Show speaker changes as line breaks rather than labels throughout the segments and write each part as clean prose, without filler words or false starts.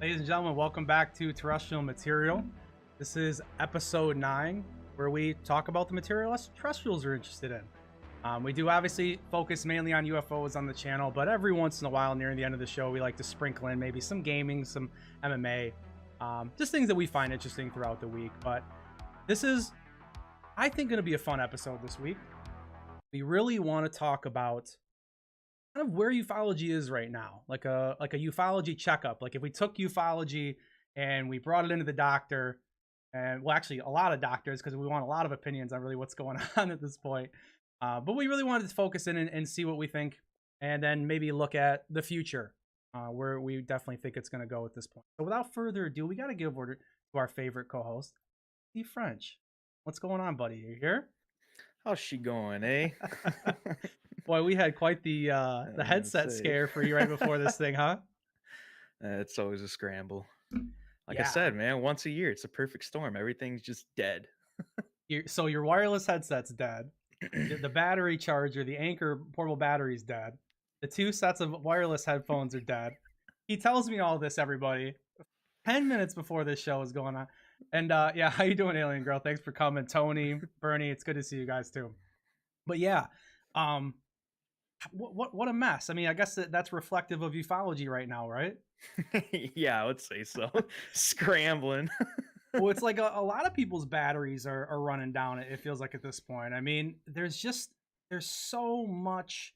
Ladies and gentlemen, welcome back to Terrestrial Material. This is episode 9, where we talk about the material us terrestrials are interested in. We do obviously focus mainly on UFOs on the channel, but every once in a while, near the end of the show, we like to sprinkle in maybe some gaming, some MMA, just things that we find interesting throughout the week. But this is, I think, going to be a fun episode this week. We really want to talk about kind of where ufology is right now, like a ufology checkup. Like if we took ufology and we brought it into the doctor, and well, actually a lot of doctors, because we want a lot of opinions on really what's going on at this point. But we really wanted to focus in and see what we think, and then maybe look at the future, where we definitely think it's going to go at this point. So without further ado, we got to give order to our favorite co-host, Steve French. What's going on, buddy? You here?
How's she going, eh?
Boy, we had quite the headset scare for you right before this thing, huh?
It's always a scramble. Like I
Yeah.
said, man, once a year, it's a perfect storm. Everything's just dead.
So your wireless headset's dead. The battery charger, the Anchor portable battery's dead. The 2 sets of wireless headphones are dead. He tells me all this, everybody, 10 minutes before this show is going on. And yeah, how you doing, Alien Girl? Thanks for coming. Tony, Bernie, it's good to see you guys too. But yeah, what a mess. I mean, I guess that's reflective of ufology right now, right?
Yeah, I would say so. Scrambling.
Well, it's like a lot of people's batteries are running down, it feels like at this point. I mean, there's so much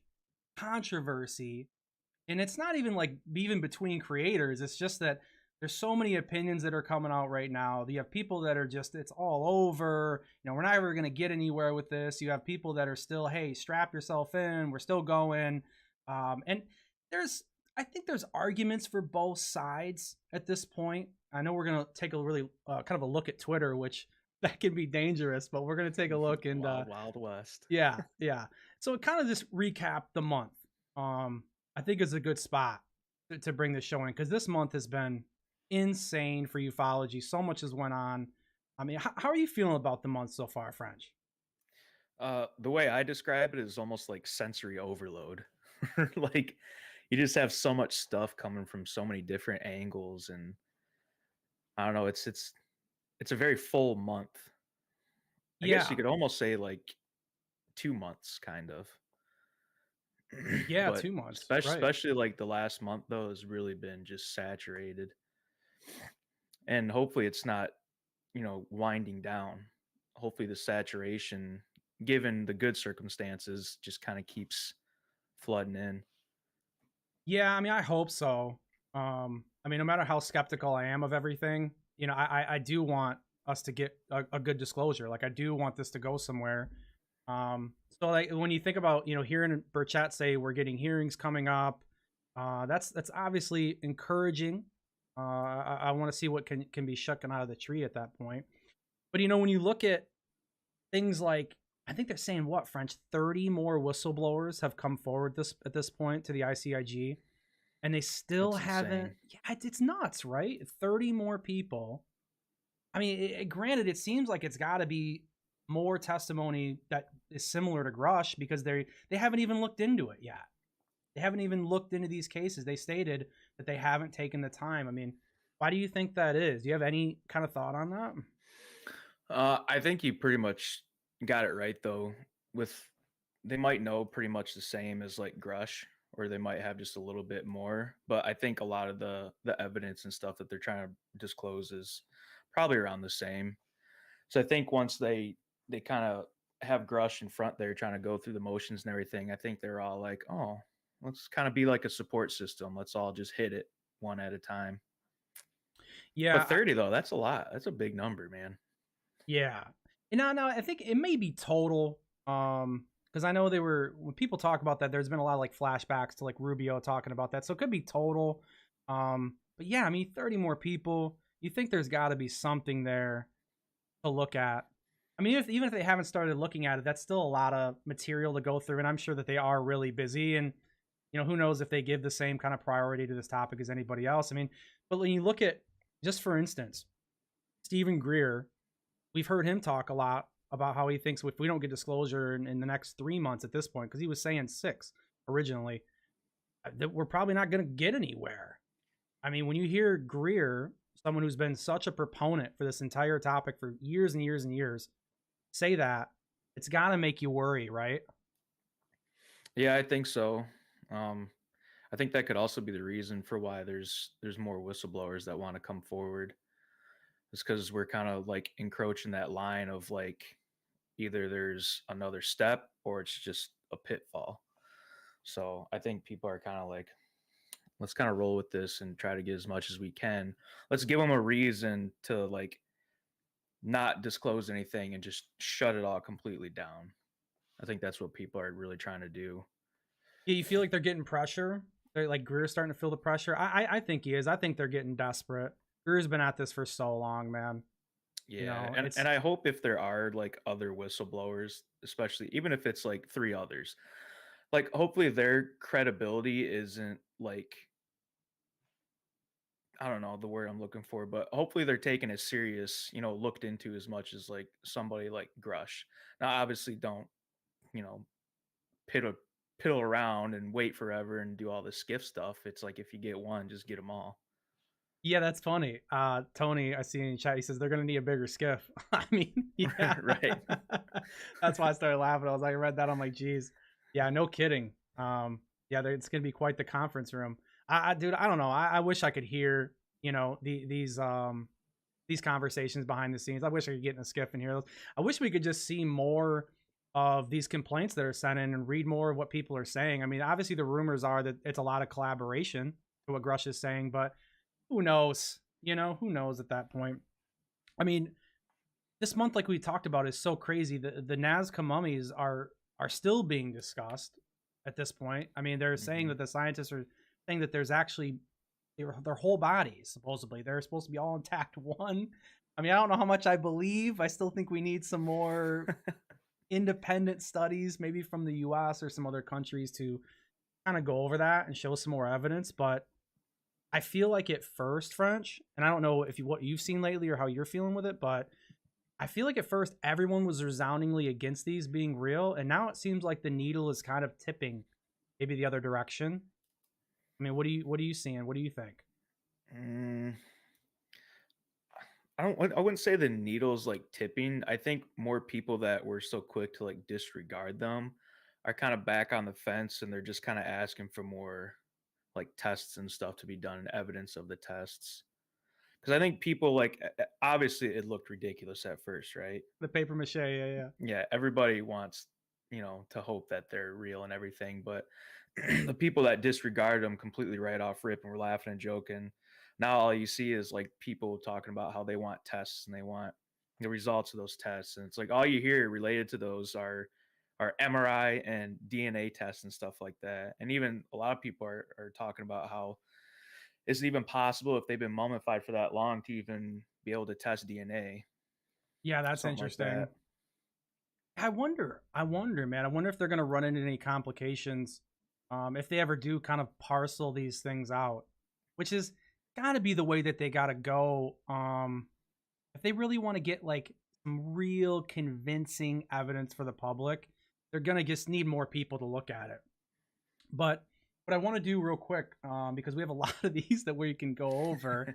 controversy, and it's not even like even between creators. It's just that there's so many opinions that are coming out right now. You have people that are just, it's all over, we're not ever going to get anywhere with this. You have people that are still, hey, strap yourself in, we're still going. And I think there's arguments for both sides at this point. I know we're going to take a really kind of a look at Twitter, which that can be dangerous, but we're going to take a look and
Wild West.
yeah. So it kind of just recap the month. I think is a good spot to bring this show in, because this month has been insane for ufology. So much has went on. I mean, how are you feeling about the month so far, French?
The way I describe it is almost like sensory overload. Like you just have so much stuff coming from so many different angles, and I don't know. It's a very full month. I guess you
Yeah.
could almost say like 2 months, kind of.
Yeah,
But
2 months.
especially,
Right.
especially like the last month though has really been just saturated, and hopefully it's not winding down. Hopefully the saturation, given the good circumstances, just kind of keeps flooding in.
Yeah, I mean, I hope so. I mean, no matter how skeptical I am of everything, I do want us to get a good disclosure. Like, I do want this to go somewhere. So like when you think about, hearing Burchett say we're getting hearings coming up, that's obviously encouraging. I want to see what can be shucking out of the tree at that point. But when you look at things like, I think they're saying what, French, 30 more whistleblowers have come forward at this point to the ICIG, and they still
That's
haven't.
insane.
Yeah, it's nuts, right? 30 more people. I mean, granted, it seems like it's got to be more testimony that is similar to Grush, because they haven't even looked into it yet. They haven't even looked into these cases. They stated that they haven't taken the time. I mean, why do you think that is? Do you have any kind of thought on that?
I think you pretty much got it right though. With They might know pretty much the same as like Grush, or they might have just a little bit more. But I think a lot of the evidence and stuff that they're trying to disclose is probably around the same. So I think once they kind of have Grush in front there trying to go through the motions and everything, I think they're all like, oh, let's kind of be like a support system. Let's all just hit it one at a time. But
Yeah,
30 though, that's a lot. That's a big number, man.
yeah. And now I think it may be total. Because I know when people talk about that, there's been a lot of like flashbacks to like Rubio talking about that. So it could be total. But yeah, I mean, 30 more people. You think there's got to be something there to look at. I mean, even if they haven't started looking at it, that's still a lot of material to go through, and I'm sure that they are really busy. And who knows if they give the same kind of priority to this topic as anybody else. I mean, but when you look at, just for instance, Stephen Greer, we've heard him talk a lot about how he thinks if we don't get disclosure in the next 3 months at this point, because he was saying 6 originally, that we're probably not going to get anywhere. I mean, when you hear Greer, someone who's been such a proponent for this entire topic for years and years and years, say that, it's got to make you worry, right?
Yeah, I think so. Um, I think that could also be the reason for why there's more whistleblowers that want to come forward. It's because we're kind of like encroaching that line of like either there's another step or it's just a pitfall. So I think people are kind of like, let's kind of roll with this and try to get as much as we can. Let's give them a reason to like not disclose anything and just shut it all completely down. I think that's what people are really trying to do.
Yeah, you feel like they're getting pressure. They're like Greer's starting to feel the pressure. I think he is. I think they're getting desperate. Greer's been at this for so long, man. You
Yeah,
know,
and
it's
and I hope if there are like other whistleblowers, especially even if it's like three others, like hopefully their credibility isn't like, I don't know the word I'm looking for, but hopefully they're taken as serious, looked into as much as like somebody like Grush. Now, obviously, don't you know piddle piddle around and wait forever and do all this skiff stuff. It's like if you get one, just get them all.
yeah, that's funny. Tony, I see in chat. He says they're gonna need a bigger skiff. I mean, yeah,
Right.
that's why I started laughing. I was like, I read that. I'm like, geez, yeah, no kidding. Yeah, it's gonna be quite the conference room. Dude, I don't know. I wish I could hear, these conversations behind the scenes. I wish I could get in a skiff and hear those. I wish we could just see more of these complaints that are sent in and read more of what people are saying. I mean, obviously the rumors are that it's a lot of collaboration to what Grush is saying, but who knows? Who knows at that point? I mean, this month, like we talked about, is so crazy. The Nazca mummies are still being discussed at this point. I mean, they're saying
Hmm.
that the scientists are saying that there's actually their whole bodies, supposedly they're supposed to be all intact. One, I mean, I don't know how much I believe. I still think we need some more independent studies, maybe from the U.S. or some other countries, to kind of go over that and show some more evidence. But I feel like at first, French, and I don't know if what you've seen lately or how you're feeling with it, but I feel like at first everyone was resoundingly against these being real, and now it seems like the needle is kind of tipping maybe the other direction. I mean, what are you seeing? What do you think?
Mm, I wouldn't say the needle's like tipping. I think more people that were so quick to like disregard them are kind of back on the fence and they're just kind of asking for more like tests and stuff to be done and evidence of the tests. Because I think people like obviously it looked ridiculous at first, right?
The paper mache, yeah, yeah.
Yeah, everybody wants, to hope that they're real and everything, but the people that disregarded them completely right off rip and were laughing and joking, now all you see is like people talking about how they want tests and they want the results of those tests, and it's like all you hear related to those are MRI and DNA tests and stuff like that. And even a lot of people are talking about how is it even possible if they've been mummified for that long to even be able to test DNA,
Yeah, that's
something like
interesting.
that.
I wonder, man. I wonder if they're going to run into any complications, if they ever do kind of parcel these things out, which is got to be the way that they got to go. If they really want to get like some real convincing evidence for the public, they're going to just need more people to look at it. But what I want to do real quick, because we have a lot of these that we can go over,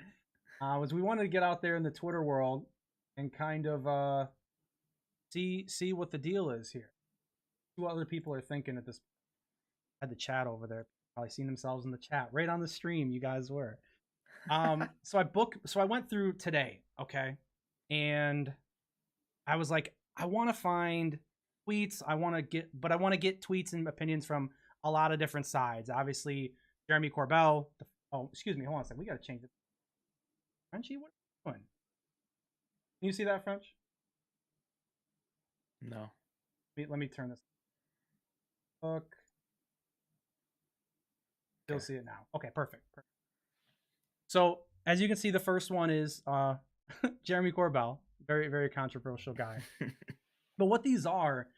was we wanted to get out there in the Twitter world and kind of see what the deal is here. See what other people are thinking at this. I had the chat over there, probably seen themselves in the chat right on the stream. You guys were. So I went through today, okay, and I was like, I want to find tweets. I want to get tweets and opinions from a lot of different sides. Obviously, Jeremy Corbell. Oh, excuse me. Hold on a second. We got to change it. Frenchie, what are you doing? Can you see that, French?
No.
Let me turn this. Look. You'll
Okay.
see it now. Okay, perfect. So as you can see, the first one is Jeremy Corbell, very very controversial guy. But what these are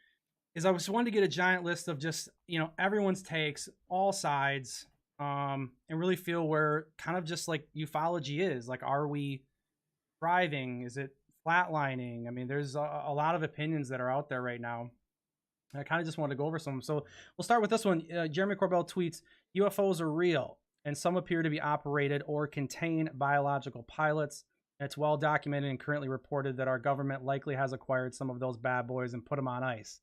is I just wanted to get a giant list of just everyone's takes, all sides, and really feel where kind of just like ufology is. Like, are we thriving? Is it flatlining? I mean, there's a lot of opinions that are out there right now. I kind of just wanted to go over some. So we'll start with this one. Jeremy Corbell tweets, UFOs are real. and some appear to be operated or contain biological pilots. It's well documented and currently reported that our government likely has acquired some of those bad boys and put them on ice.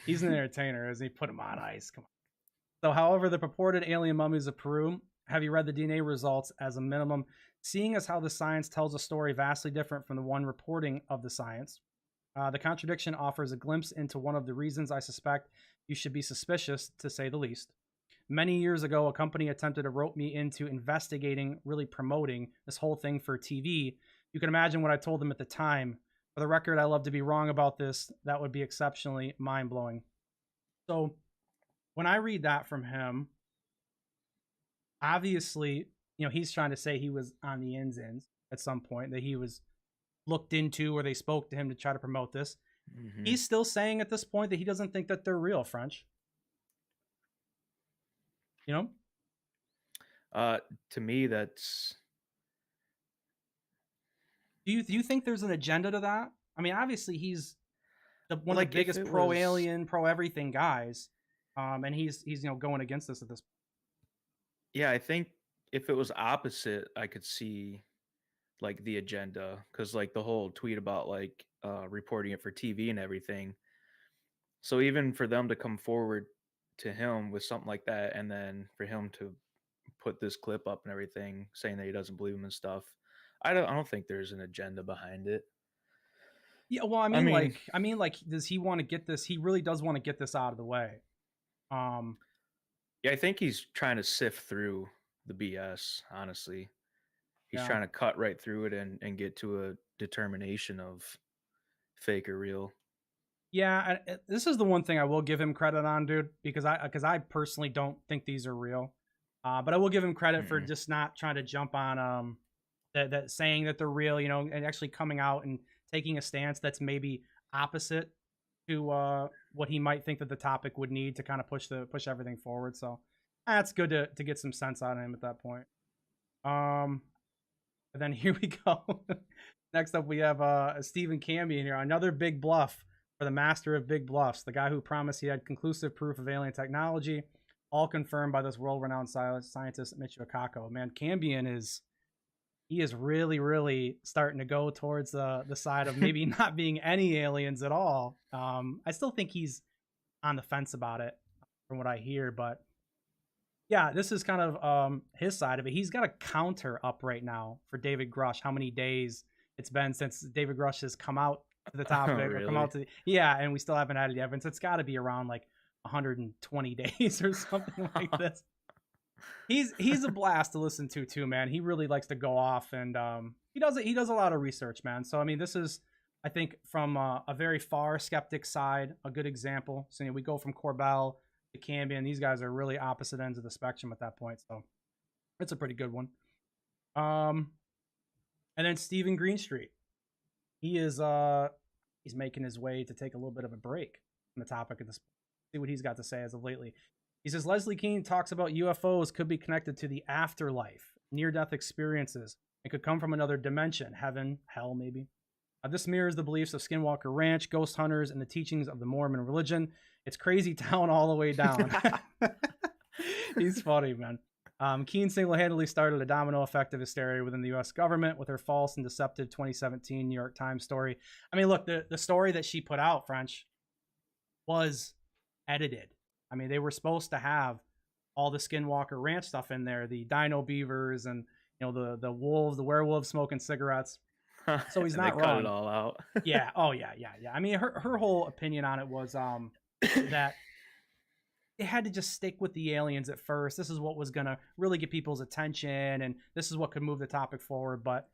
He's an entertainer, isn't he? Put them on ice. Come on. So, however, the purported alien mummies of Peru, have you read the DNA results as a minimum? Seeing as how the science tells a story vastly different from the one reporting of the science, the contradiction offers a glimpse into one of the reasons I suspect you should be suspicious, to say the least. Many years ago, a company attempted to rope me into investigating, really promoting this whole thing for TV. You can imagine what I told them at the time. For the record, I love to be wrong about this. That would be exceptionally mind-blowing. So when I read that from him, obviously, he's trying to say he was on the ins at some point, that he was looked into or they spoke to him to try to promote this. Mm-hmm. He's still saying at this point that he doesn't think that they're real, French.
To me, that's...
Do you think there's an agenda to that? I mean, obviously he's one of the biggest pro-alien, pro-everything guys, and he's going against this at this point.
Yeah, I think if it was opposite, I could see like the agenda, because like the whole tweet about like reporting it for TV and everything. So even for them to come forward to him with something like that, and then for him to put this clip up and everything saying that he doesn't believe him and stuff, I don't think there's an agenda behind it.
Yeah, well, I mean, like, does he want to get this? He really does want to get this out of the way.
Yeah, I think he's trying to sift through the BS. Honestly, he's trying to cut right through it and get to a determination of fake or real.
Yeah, this is the one thing I will give him credit on, dude, because I personally don't think these are real. But I will give him credit for just not trying to jump on that saying that they're real, and actually coming out and taking a stance that's maybe opposite to what he might think that the topic would need to kind of push everything forward. So that's good to get some sense out of him at that point. And then here we go. Next up, we have Stephen Cambion here, another big bluff for the master of big bluffs, the guy who promised he had conclusive proof of alien technology, all confirmed by this world-renowned scientist Michio Kaku. Man, Cambion is really, really starting to go towards the side of maybe not being any aliens at all. I still think he's on the fence about it from what I hear, but yeah, this is kind of his side of it. He's got a counter up right now for David Grush, how many days it's been since David Grush has come out to the topic or come out to and we still haven't had any evidence. It's got to be around like 120 days or something like this. He's a blast to listen to too, man. He really likes to go off, and he does a lot of research, man. So I mean, this is, I think, from a very far skeptic side, a good example. So we go from Corbell to Cambion. These guys are really opposite ends of the spectrum at that point. So it's a pretty good one. And then Stephen Greenstreet. He is he's making his way to take a little bit of a break from the topic of this. See what he's got to say as of lately. He says Leslie Keane talks about UFOs could be connected to the afterlife, near-death experiences. It could come from another dimension, heaven, hell, maybe. This mirrors the beliefs of Skinwalker Ranch, ghost hunters, and the teachings of the Mormon religion. It's crazy town all the way down. He's funny, man. Keane single-handedly started a domino effect of hysteria within the U.S. government with her false and deceptive 2017 New York Times story. I mean, look, the story that she put out, French, was edited. I mean, they were supposed to have all the Skinwalker Ranch stuff in there, the dino beavers and, the wolves, the werewolves smoking cigarettes. So he's not wrong.
Cut it all out.
Yeah. Oh, yeah. I mean, her whole opinion on it was that they had to just stick with the aliens at first. This is what was going to really get people's attention, and this is what could move the topic forward. But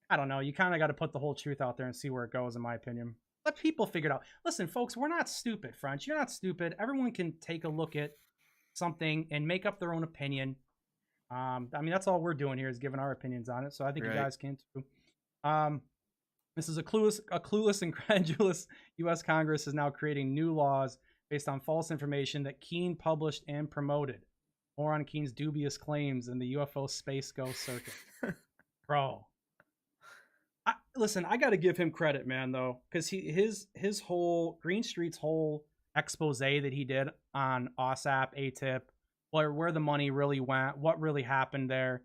I don't know. You kind of got to put the whole truth out there and see where it goes, in my opinion. Let people figure it out. Listen, folks, we're not stupid, French. You're not stupid. Everyone can take a look at something and make up their own opinion. I mean, that's all we're doing here is giving our opinions on it. So I think you guys can too. This is a clueless and credulous U.S. Congress is now creating new laws based on false information that Keane published and promoted. More on Keane's dubious claims in the UFO space ghost circuit. Bro. Listen, I got to give him credit, man, though, because his whole Greenstreet's whole expose that he did on OSAP, ATIP, where the money really went, what really happened there.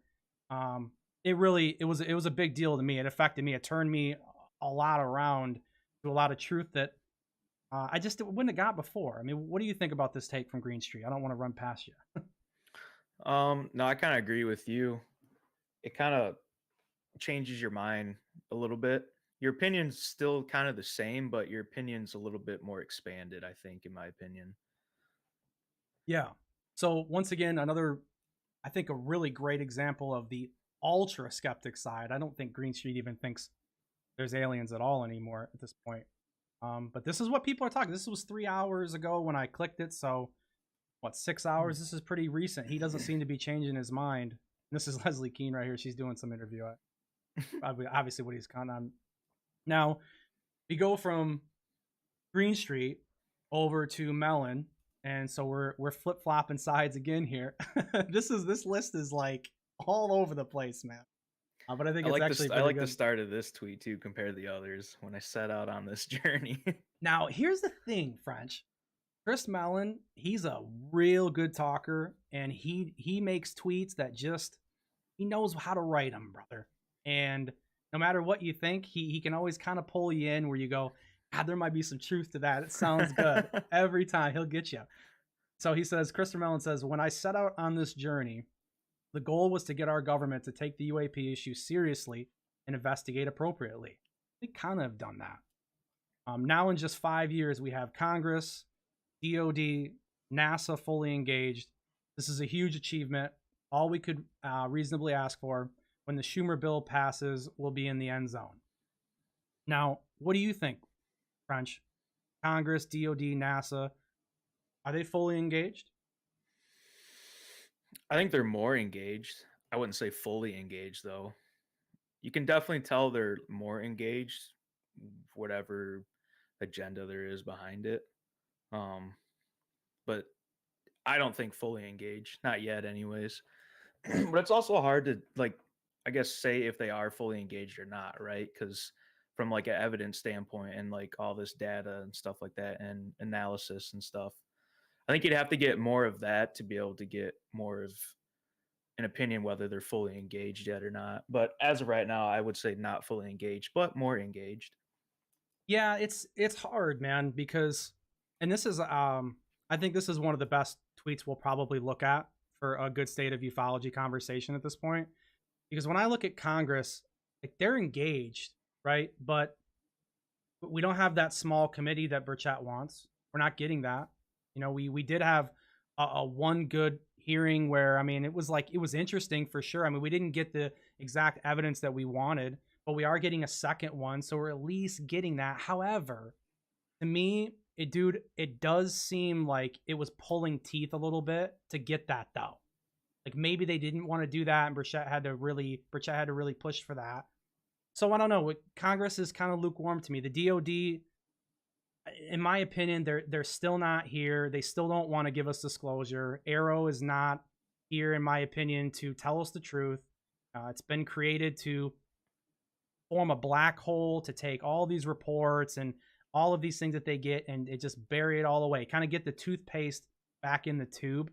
Um, it was a big deal to me. It affected me. It turned me a lot around to a lot of truth that I just wouldn't have got before. I mean, what do you think about this take from Green Street? I don't want to run past you.
No, I kind of agree with you. It kind of changes your mind a little bit. Your opinion's still kind of the same, but your opinion's a little bit more expanded, I think, in my opinion.
Yeah. So once again, another, I think, a really great example of the ultra skeptic side. I don't think Green Street even thinks there's aliens at all anymore at this point. But this is what people are talking. This was 3 hours ago when I clicked it. So what, 6 hours? This is pretty recent. He doesn't seem to be changing his mind. This is Leslie Keene right here. She's doing some interview. Obviously, what he's kind on. Now we go from Green Street over to Mellon, and so we're flip flopping sides again here. This list is like all over the place, man. But I think
I
it's
like
actually
this. I
pretty
like the
good.
start of this tweet too, compared to the others when I set out on this journey.
Now here's the thing, French. Chris Mellon, he's a real good talker, and he makes tweets that just he knows how to write them, brother. And no matter what you think, he can always kind of pull you in where you go, God, there might be some truth to that. It sounds good. Every time he'll get you. So he says, Christopher Mellon says, when I set out on this journey, the goal was to get our government to take the UAP issue seriously and investigate appropriately. They kind of have done that. Now, in just 5 years, we have Congress, DOD, NASA fully engaged. This is a huge achievement. All we could reasonably ask for when the Schumer bill passes will be in the end zone. Now, what do you think, French? Congress, DOD, NASA, are they fully engaged?
I think they're more engaged. I wouldn't say fully engaged though. You can definitely tell they're more engaged, whatever agenda there is behind it. Um, but I don't think fully engaged, not yet, anyways. But it's also hard to like, I guess, say if they are fully engaged or not, right? Because from like an evidence standpoint and like all this data and stuff like that and analysis and stuff, I think you'd have to get more of that to be able to get more of an opinion whether they're fully engaged yet or not. But as of right now, I would say not fully engaged, but more engaged.
Yeah, it's hard, man, because and this is I think this is one of the best tweets we'll probably look at for a good state of ufology conversation at this point. Because when I look at Congress, like they're engaged, right? But we don't have that small committee that Burchett wants. We're not getting that. You know, we did have a one good hearing where I mean it was interesting for sure. I mean we didn't get the exact evidence that we wanted, but we are getting a second one, so we're at least getting that. However, to me, it does seem like it was pulling teeth a little bit to get that though. Like maybe they didn't want to do that, and Burchett had to really push for that. So I don't know. Congress is kind of lukewarm to me. The DoD, in my opinion, they're still not here. They still don't want to give us disclosure. Arrow is not here, in my opinion, to tell us the truth. It's been created to form a black hole to take all these reports and all of these things that they get and it just bury it all away. Kind of get the toothpaste back in the tube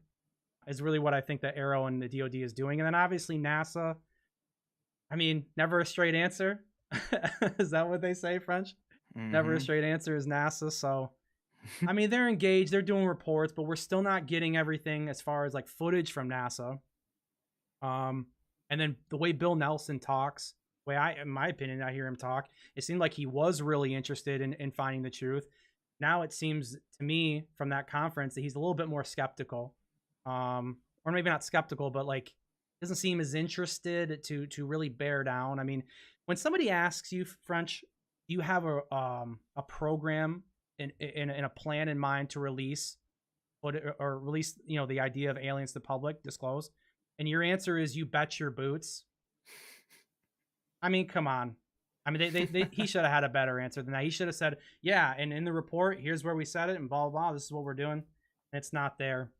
is really what I think that Arrow and the DoD is doing. And then obviously NASA. I mean, never a straight answer. Is that what they say, French? Never a
Mm-hmm.
straight answer is NASA. So, I mean, they're engaged, they're doing reports, but we're still not getting everything as far as like footage from NASA. Um, and then the way Bill Nelson talks, in my opinion, I hear him talk, it seemed like he was really interested in finding the truth. Now it seems to me from that conference that he's a little bit more skeptical, or maybe not skeptical, but like doesn't seem as interested to really bear down. I mean, when somebody asks you, French, do you have a program in a plan in mind to release or release the idea of aliens to the public, disclose, and your answer is you bet your boots. I mean, come on. I mean, he should have had a better answer than that. He should have said, yeah, and in the report, here's where we said it, and blah, blah, blah. This is what we're doing. And it's not there.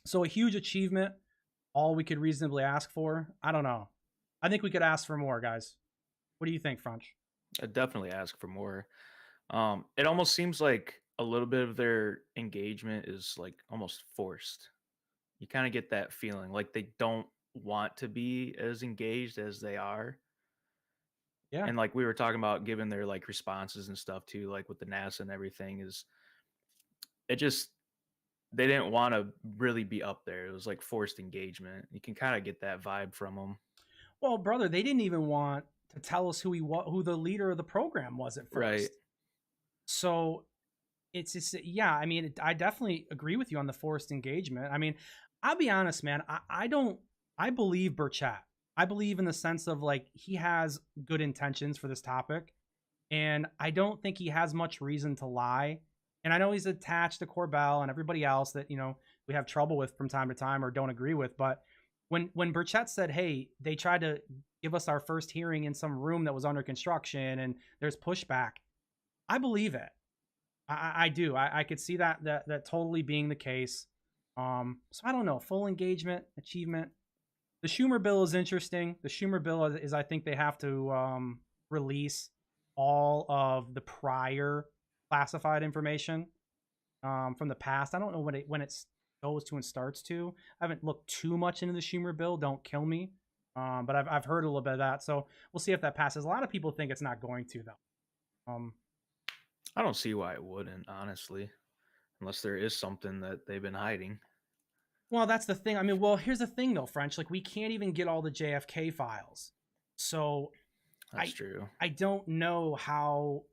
So a huge achievement, all we could reasonably ask for. I don't know. I think we could ask for more, guys. What do you think, French?
I definitely ask for more. It almost seems like a little bit of their engagement is like almost forced. You kind of get that feeling like they don't want to be as engaged as they are.
Yeah.
And like we were talking about giving their like responses and stuff too, like with the NASA and everything, is it just they didn't want to really be up there. It was like forced engagement. You can kind of get that vibe from them.
Well, brother, they didn't even want to tell us who the leader of the program was at
Right.
first. So it's just, yeah, I mean, I definitely agree with you on the forced engagement. I mean, I'll be honest, man. I don't, I believe Burchett. I believe in the sense of like he has good intentions for this topic, and I don't think he has much reason to lie. And I know he's attached to Corbell and everybody else that, we have trouble with from time to time or don't agree with. But when Burchett said, "Hey, they tried to give us our first hearing in some room that was under construction and there's pushback," I believe it. I do. I could see that totally being the case. So I don't know. Full engagement, achievement. The Schumer bill is interesting. The Schumer bill is I think they have to release all of the prior classified information from the past. I don't know when it goes to and starts to. I haven't looked too much into the Schumer bill. Don't kill me. But I've heard a little bit of that. So we'll see if that passes. A lot of people think it's not going to though.
I don't see why it wouldn't, honestly, unless there is something that they've been hiding.
Well, that's the thing. I mean, well, here's the thing though, French. Like we can't even get all the JFK files. So
That's
I
true.
I don't know how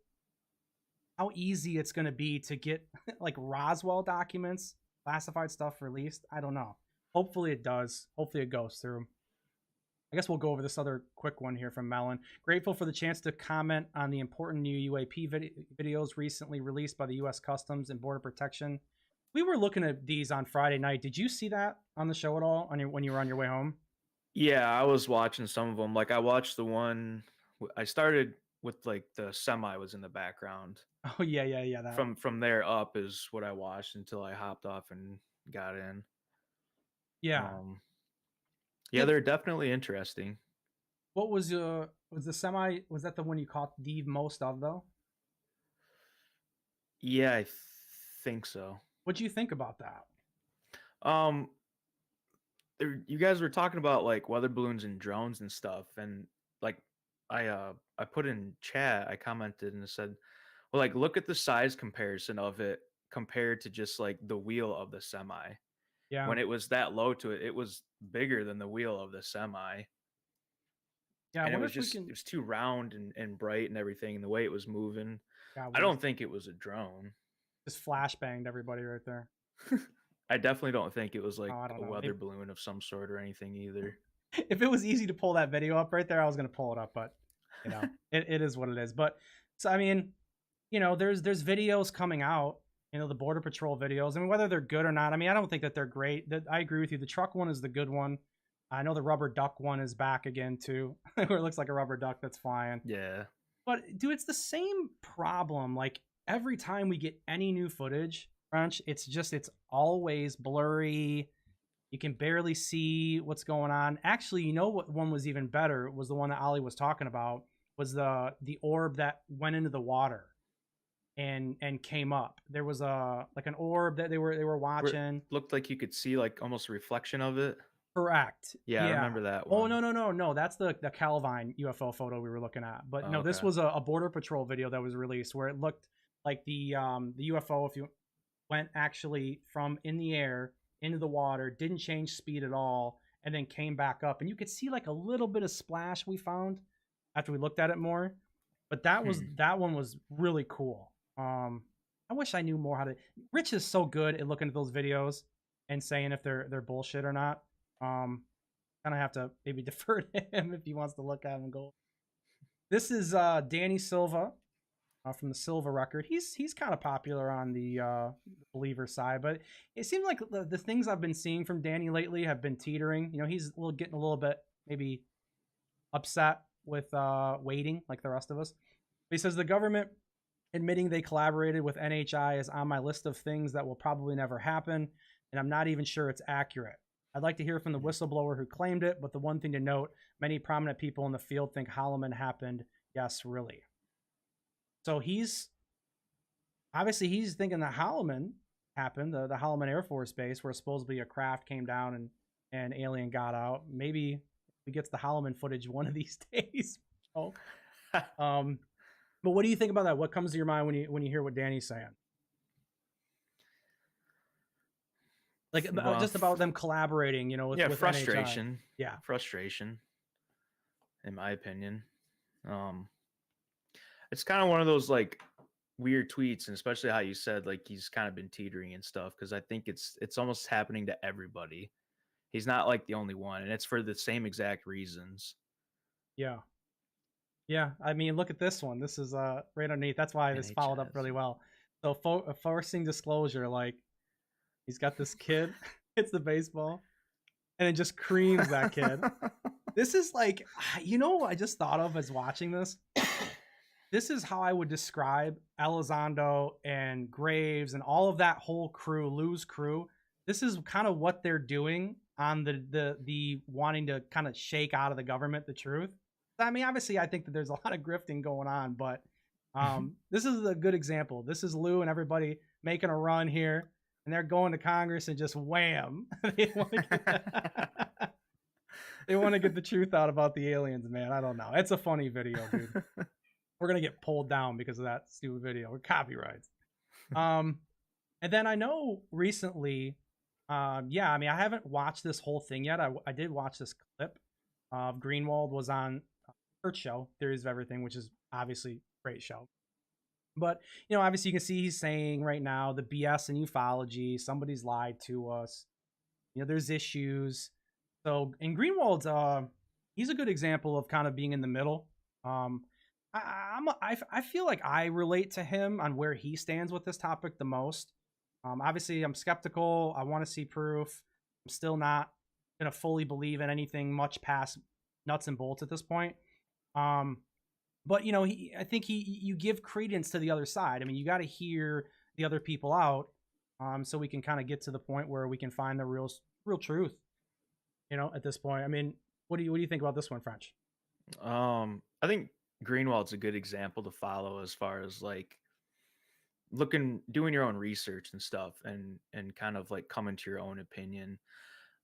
easy it's going to be to get like Roswell documents, classified stuff released. I don't know. Hopefully it does. Hopefully it goes through. I guess we'll go over this other quick one here from Melon. Grateful for the chance to comment on the important new UAP videos recently released by the U.S. Customs and Border Protection. We were looking at these on Friday night. Did you see that on the show at all when you were on your way home?
Yeah, I was watching some of them. Like I watched the one I started with like the semi was in the background.
Oh yeah. That
From there up is what I watched until I hopped off and got in.
yeah.
Um yeah,
Yeah.
they're definitely interesting.
What was the semi? Was that the one you caught the most of though?
Yeah, think so.
What do you think about that?
Um you guys were talking about like weather balloons and drones and stuff, and like I put in chat, I commented and said, well, like look at the size comparison of it compared to just like the wheel of the semi.
Yeah,
When it was that low to it, it was bigger than the wheel of the semi.
yeah. I
And
wonder if we
it
can.
was too round and bright and everything, and the way it was moving.
Yeah,
I
we
don't think it was a drone.
just flashbanged everybody right there.
I definitely don't think it was
Oh,
like
I don't
a
know.
weather balloon of some sort or anything either.
If it was easy to pull that video up right there, I was gonna pull it up, but it is what it is. But so I mean, there's videos coming out, the Border Patrol videos. I mean, whether they're good or not, I mean, I don't think that they're great. I agree with you. The truck one is the good one. I know the rubber duck one is back again too, where it looks like a rubber duck that's flying.
Yeah.
But dude, it's the same problem. Like every time we get any new footage, French, it's always blurry. You can barely see what's going on. Actually, you know what one was even better was the one that Ollie was talking about, was the orb that went into the water and came up. There was a like an orb that they were watching.
Looked like you could see like almost a reflection of it.
Correct.
Yeah, I
Yeah.
remember that
Oh
one.
no. That's the Calvine UFO photo we were looking at. But
Oh,
no, this
okay.
was a Border Patrol video that was released where it looked like the UFO, if you went actually from in the air into the water, didn't change speed at all, and then came back up. And you could see like a little bit of splash we found after we looked at it more. But that one was really cool. I wish I knew more how to. Rich is so good at looking at those videos and saying if they're bullshit or not. Kind of have to maybe defer to him if he wants to look at him and go. This is Danny Silva from the Silva record. He's kind of popular on the believer side, but it seems like the things I've been seeing from Danny lately have been teetering. He's getting a little bit maybe upset with waiting like the rest of us. But he says the government admitting they collaborated with NHI is on my list of things that will probably never happen, and I'm not even sure it's accurate. I'd like to hear from the whistleblower who claimed it, but the one thing to note, many prominent people in the field think Holloman happened. Yes, really. So he's thinking that Holloman happened, the Holloman Air Force Base, where supposedly a craft came down and an alien got out. Maybe we get the Holloman footage one of these days. Oh, but what do you think about that? What comes to your mind when you hear what Danny's saying? Like
Well,
just about them collaborating, with
frustration.
NHI. Yeah,
Frustration, in my opinion. It's kind of one of those like weird tweets, and especially how you said like he's kind of been teetering and stuff, because I think it's almost happening to everybody. He's not like the only one, and it's for the same exact reasons.
yeah, yeah. I mean, look at this one. This is right underneath. That's why this followed up really well. So forcing disclosure, like he's got this kid, hits the baseball, and it just creams that kid. This is like, what I just thought of as watching this? This is how I would describe Elizondo and Graves and all of that whole crew, Lou's crew. This is kind of what they're doing on the wanting to kind of shake out of the government the truth. I mean, obviously, I think that there's a lot of grifting going on, but this is a good example. This is Lou and everybody making a run here, and they're going to Congress and just wham. They want to get the truth out about the aliens, man. I don't know. It's a funny video, dude. We're gonna get pulled down because of that stupid video. We're copyrights. And then I know recently, I mean, I haven't watched this whole thing yet. I did watch this clip. Greenwald was on Kurt's show, Theories of Everything, which is obviously a great show. But obviously you can see he's saying right now the BS in ufology. Somebody's lied to us. There's issues. So, and Greenwald's, he's a good example of kind of being in the middle. I feel like I relate to him on where he stands with this topic the most. Obviously, I'm skeptical. I want to see proof. I'm still not going to fully believe in anything much past nuts and bolts at this point. But I think you give credence to the other side. I mean, you got to hear the other people out, so we can kind of get to the point where we can find the real truth. At this point, I mean, what do you think about this one, French?
I think Greenwald's a good example to follow as far as like doing your own research and stuff, and kind of like coming to your own opinion.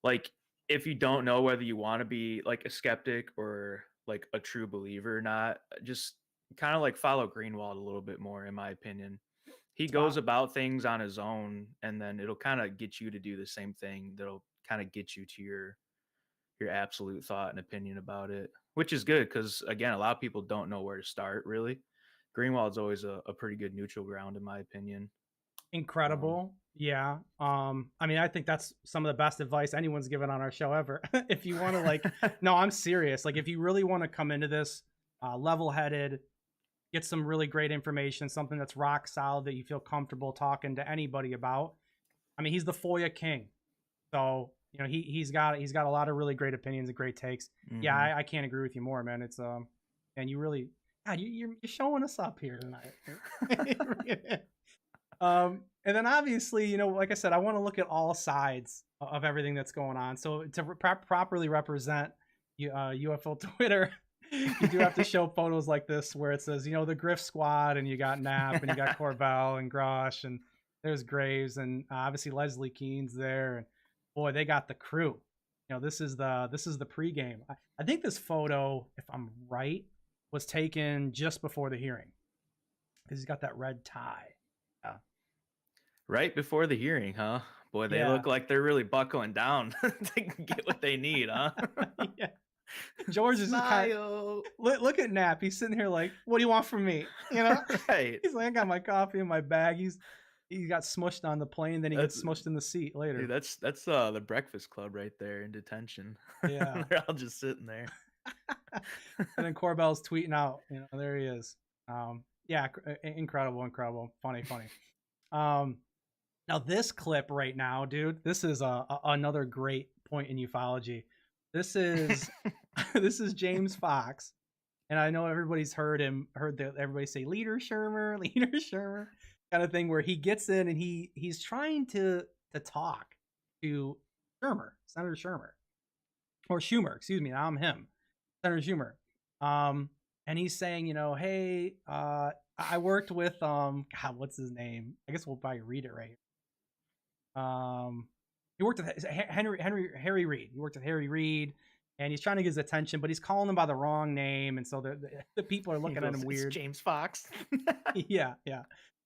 Like, if you don't know whether you want to be like a skeptic or like a true believer or not, just kind of like follow Greenwald a little bit more, in my opinion. He goes about things on his own, and then it'll kind of get you to do the same thing. That'll kind of get you to your absolute thought and opinion about it, which is good because, again, a lot of people don't know where to start, really. Greenwald's always a pretty good neutral ground, in my opinion.
Incredible. Yeah. I mean, I think that's some of the best advice anyone's given on our show ever. If you want to like, no, I'm serious. Like, if you really want to come into this level-headed, get some really great information, something that's rock solid that you feel comfortable talking to anybody about. I mean, he's the FOIA king. So, he's got a lot of really great opinions and great takes. Mm-hmm. Yeah, I can't agree with you more, man. It's and you really, God, you're showing us up here tonight. And then obviously, like I said, I want to look at all sides of everything that's going on. So to properly represent UFO Twitter, you do have to show photos like this where it says, the Griff Squad, and you got Knapp, and you got Corbell and Grosh, and there's Graves, and obviously Leslie Keene's there. And boy, they got the crew. This is the pregame. I think this photo, if I'm right, was taken just before the hearing because he's got that red tie. Yeah.
Right before the hearing, huh? Boy, they look like they're really buckling down to get what they need, huh?
Yeah. George is kind of, look at Knapp. He's sitting here like, what do you want from me?
Right.
He's like, I got my coffee in my bag. He got smushed on the plane, then he gets smushed in the seat later.
Dude, that's the Breakfast Club right there in detention.
Yeah.
They're all just sitting there.
And then Corbell's tweeting out, there he is. Yeah, incredible. Funny. Now this clip right now, dude, this is another great point in ufology. This is this is James Fox, and I know everybody's heard everybody say Leader Shermer kind of thing, where he gets in and he's trying to talk to Senator Schumer, or Schumer, excuse me. Now I'm him, Senator Schumer. And he's saying, hey, I worked with God, what's his name? I guess we'll probably read it right here. Um, he worked with Harry Reid. He worked with Harry Reid, and he's trying to get his attention, but he's calling him by the wrong name, and so the people are
He
looking at
goes,
him
"It's
weird.
James Fox."
Yeah, yeah.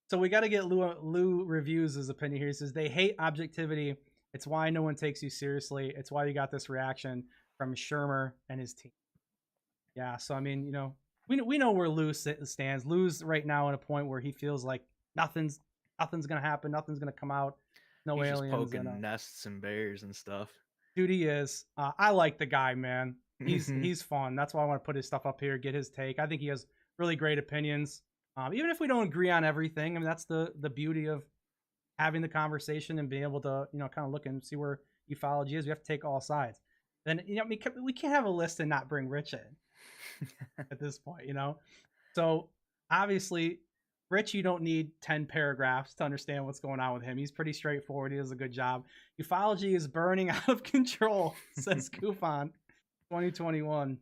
So we got to get Lou reviews his opinion here. He says they hate objectivity. It's why no one takes you seriously. It's why you got this reaction from Shermer and his team. Yeah. So I mean, we know where Lou stands. Lou's right now at a point where he feels like nothing's gonna happen. Nothing's gonna come out. No
He's just
aliens. And
poking nests and bears and stuff.
dude, he is. I like the guy, man.
Mhm.
He's fun. That's why I want to put his stuff up here, get his take. I think he has really great opinions. Even if we don't agree on everything, I mean that's the beauty of having the conversation and being able to kind of look and see where ufology is. We have to take all sides. Then I mean, we can't have a list and not bring Rich in at this point. So obviously, Rich, you don't need 10 paragraphs to understand what's going on with him. He's pretty straightforward. He does a good job. Ufology is burning out of control, says Kufan 2021.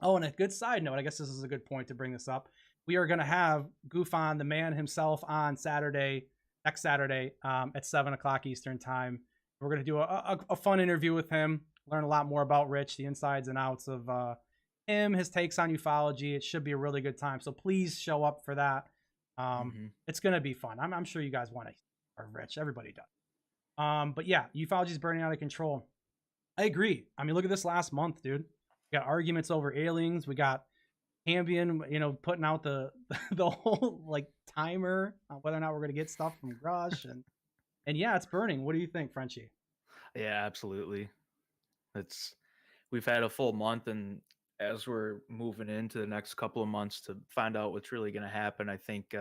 Oh, and a good side note, I guess this is a good point to bring this up. We are going to have Gufan, the man himself, on next Saturday, at 7 o'clock Eastern time. We're going to do a fun interview with him, learn a lot more about Rich, the insides and outs of him, his takes on ufology. It should be a really good time. So please show up for that. It's going to be fun. I'm sure you guys want to hear Rich. Everybody does. But yeah, ufology is burning out of control. I agree. I mean, look at this last month, dude. We got arguments over aliens. We got Ambien, putting out the the whole like timer on whether or not we're gonna get stuff from Grush, and yeah, it's burning. What do you think, Frenchie?
Yeah, absolutely. We've had a full month, and as we're moving into the next couple of months to find out what's really going to happen, I think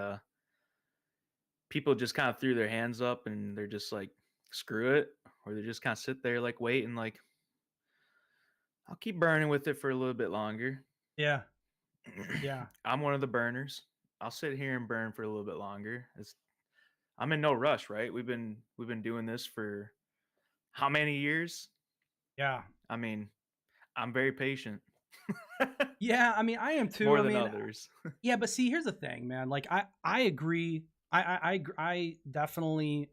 people just kind of threw their hands up and they're just like, screw it, or they just kind of sit there like waiting, like, I'll keep burning with it for a little bit longer.
Yeah, yeah,
I'm one of the burners. I'll sit here and burn for a little bit longer. I'm in no rush, right? We've been doing this for how many years?
yeah,
I mean, I'm very patient.
yeah. I mean, I am too.
More
I
than
mean,
others.
yeah, but see, here's the thing, man. Like, I agree. I definitely.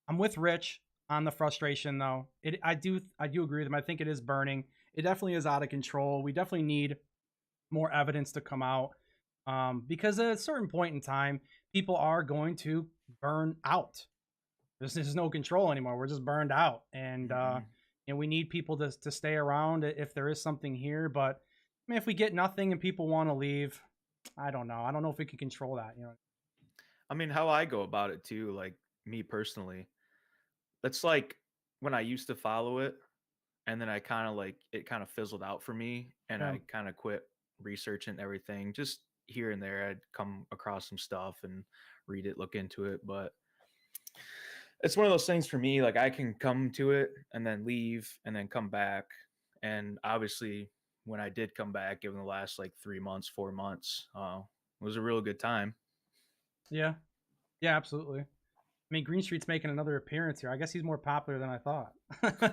I'm with Rich on the frustration, though. I do agree with him. I think it is burning. It definitely is out of control. We definitely need more evidence to come out, because at a certain point in time, people are going to burn out. There's no control anymore. We're just burned out, and we need people to stay around if there is something here. But I mean, if we get nothing and people want to leave, I don't know. I don't know if we can control that.
I mean, how I go about it too, like me personally, it's like when I used to follow it, and then I kind of like it kind of fizzled out for me, and
Yeah,
I kind of quit researching everything. Just here and there, I'd come across some stuff and read it, look into it, but it's one of those things for me. Like I can come to it and then leave and then come back, and obviously, when I did come back, given the last like 3 months, 4 months, it was a real good time.
yeah, yeah, absolutely. I mean, Green Street's making another appearance here. I guess he's more popular than I thought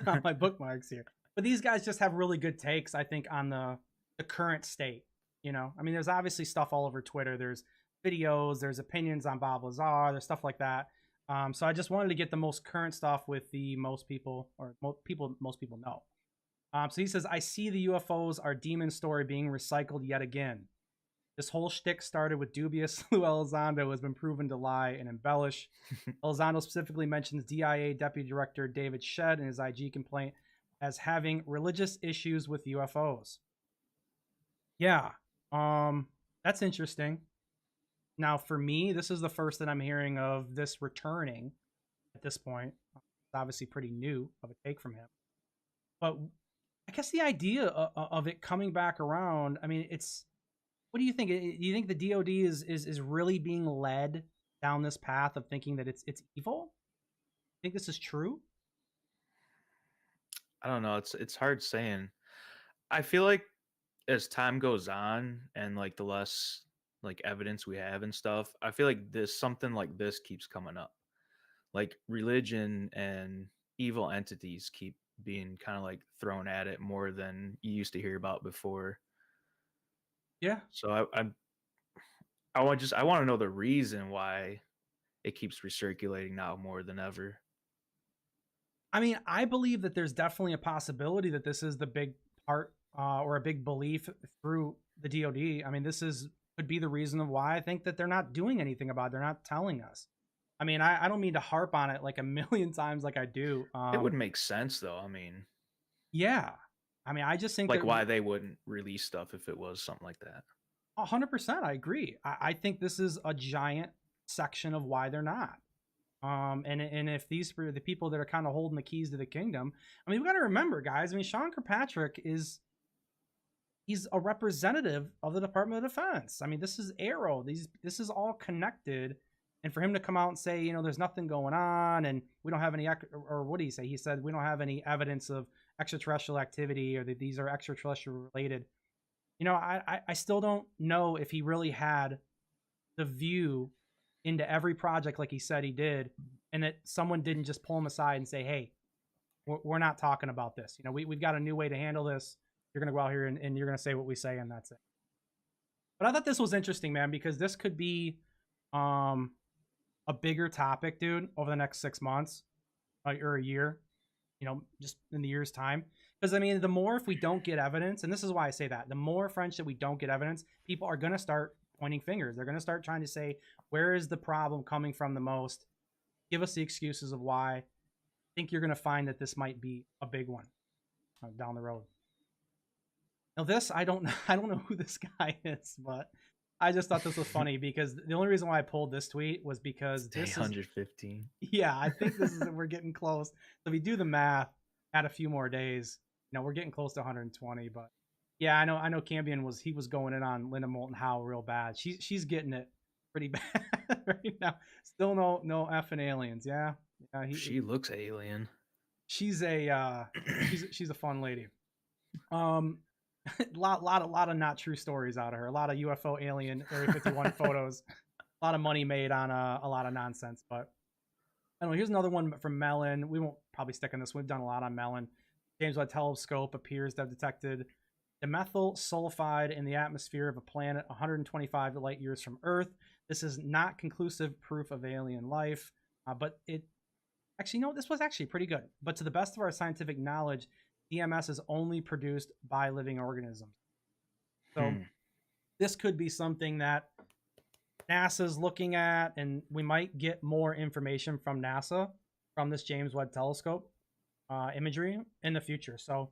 on my bookmarks here. But these guys just have really good takes, I think, on the current state. I mean, there's obviously stuff all over Twitter. There's videos, there's opinions on Bob Lazar, there's stuff like that. So I just wanted to get the most current stuff with the most people, or most people know. So he says, I see the UFOs are demon story being recycled yet again. This whole shtick started with dubious Lou Elizondo has been proven to lie and embellish. Elizondo specifically mentions DIA Deputy Director David Shedd in his IG complaint as having religious issues with UFOs. Yeah, that's interesting. Now, for me, this is the first that I'm hearing of this returning at this point. It's obviously pretty new of a take from him. But I guess the idea of it coming back around, I mean, it's what do you think? Do you think the DoD is really being led down this path of thinking that it's evil? Think this is true?
I don't know. It's hard saying. I feel like as time goes on and like the less like evidence we have and stuff, I feel like this something like this keeps coming up. Like religion and evil entities keep being kind of like thrown at it more than you used to hear about before.
Yeah.
So I want to know the reason why it keeps recirculating now more than ever.
I mean, I believe that there's definitely a possibility that this is the big part or a big belief through the DoD. I mean, this is could be the reason of why I think that they're not doing anything about it. They're not telling us. I mean, I don't mean to harp on it like a million times like I do.
It would make sense though. I mean,
Yeah. I mean, I just think
like
that
why they wouldn't release stuff if it was something like that.
100%, I agree. I think this is a giant section of why they're not. And if these are the people that are kind of holding the keys to the kingdom, I mean, we got to remember, guys. I mean, Sean Kirkpatrick he's a representative of the Department of Defense. I mean, this is Arrow. This is all connected. And for him to come out and say, you know, there's nothing going on, and we don't have any, or what did he say? He said we don't have any evidence of extraterrestrial activity, or that these are extraterrestrial related. You know, I still don't know if he really had the view into every project like he said he did, and that someone didn't just pull him aside and say, hey, we're not talking about this. You know, we've got a new way to handle this. You're going to go out here and you're going to say what we say, and that's it. But I thought this was interesting, man, because this could be a bigger topic, dude, over the next 6 months or a year, you know, just in the year's time. Because, I mean, the more if we don't get evidence, and this is why I say that, the more French that we don't get evidence, people are going to start pointing fingers. They're going to start trying to say, where is the problem coming from the most? Give us the excuses of why. I think you're going to find that this might be a big one down the road. Now, this, I don't know who this guy is, but I just thought this was funny because the only reason why I pulled this tweet was because
Day
this
115.
Yeah, I think this is we're getting close. So if we do the math, add a few more days, you know, we're getting close to 120. But yeah, I know Cambion was going in on Linda Moulton Howe real bad. She's getting it pretty bad right now. Still no effing aliens. Yeah,
She looks alien.
She's a she's a fun lady. lot of not true stories out of her. A lot of UFO alien Area 51 photos. A lot of money made on a lot of nonsense. But I don't know. Here's another one from Mellon. We won't probably stick on this. We've done a lot on Mellon. James Webb Telescope appears to have detected dimethyl sulfide in the atmosphere of a planet 125 light years from Earth. This is not conclusive proof of alien life, but it actually, no, this was actually pretty good. But to the best of our scientific knowledge, EMS is only produced by living organisms. So this could be something that NASA's looking at, and we might get more information from NASA from this James Webb Telescope imagery in the future. So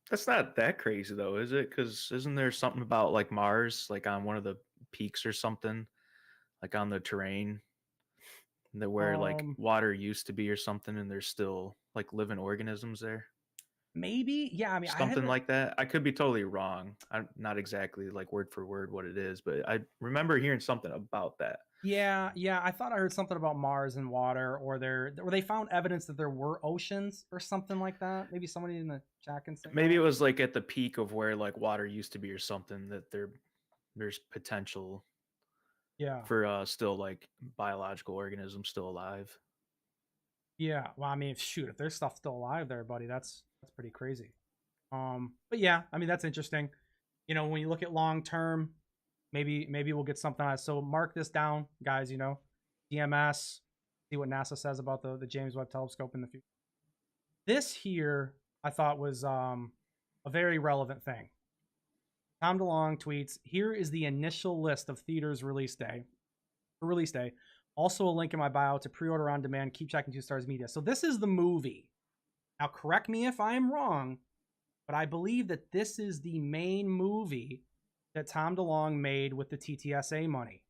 that's not that crazy though, is it? Because isn't there something about like Mars, like on one of the peaks or something, like on the terrain, that where like water used to be or something, and there's still like living organisms there?
Maybe, yeah. I mean,
something like that. I could be totally wrong. I'm not exactly like word for word what it is, but I remember hearing something about that.
Yeah. I thought I heard something about Mars and water, or they found evidence that there were oceans or something like that. Maybe somebody in the chat can say.
Maybe it was like at the peak of where like water used to be or something, that there's potential.
Yeah.
For still like biological organisms still alive.
Yeah. Well, I mean, shoot, if there's stuff still alive there, buddy, that's pretty crazy. But yeah, I mean, that's interesting. You know, when you look at long term, maybe we'll get something out. So mark this down, guys. You know, DMS. See what NASA says about the James Webb Telescope in the future. This here, I thought was a very relevant thing. Tom DeLonge tweets, here is the initial list of theaters release day. Also a link in my bio to pre-order on demand. Keep checking 2 Stars Media. So this is the movie. Now, correct me if I'm wrong, but I believe that this is the main movie that Tom DeLonge made with the TTSA money.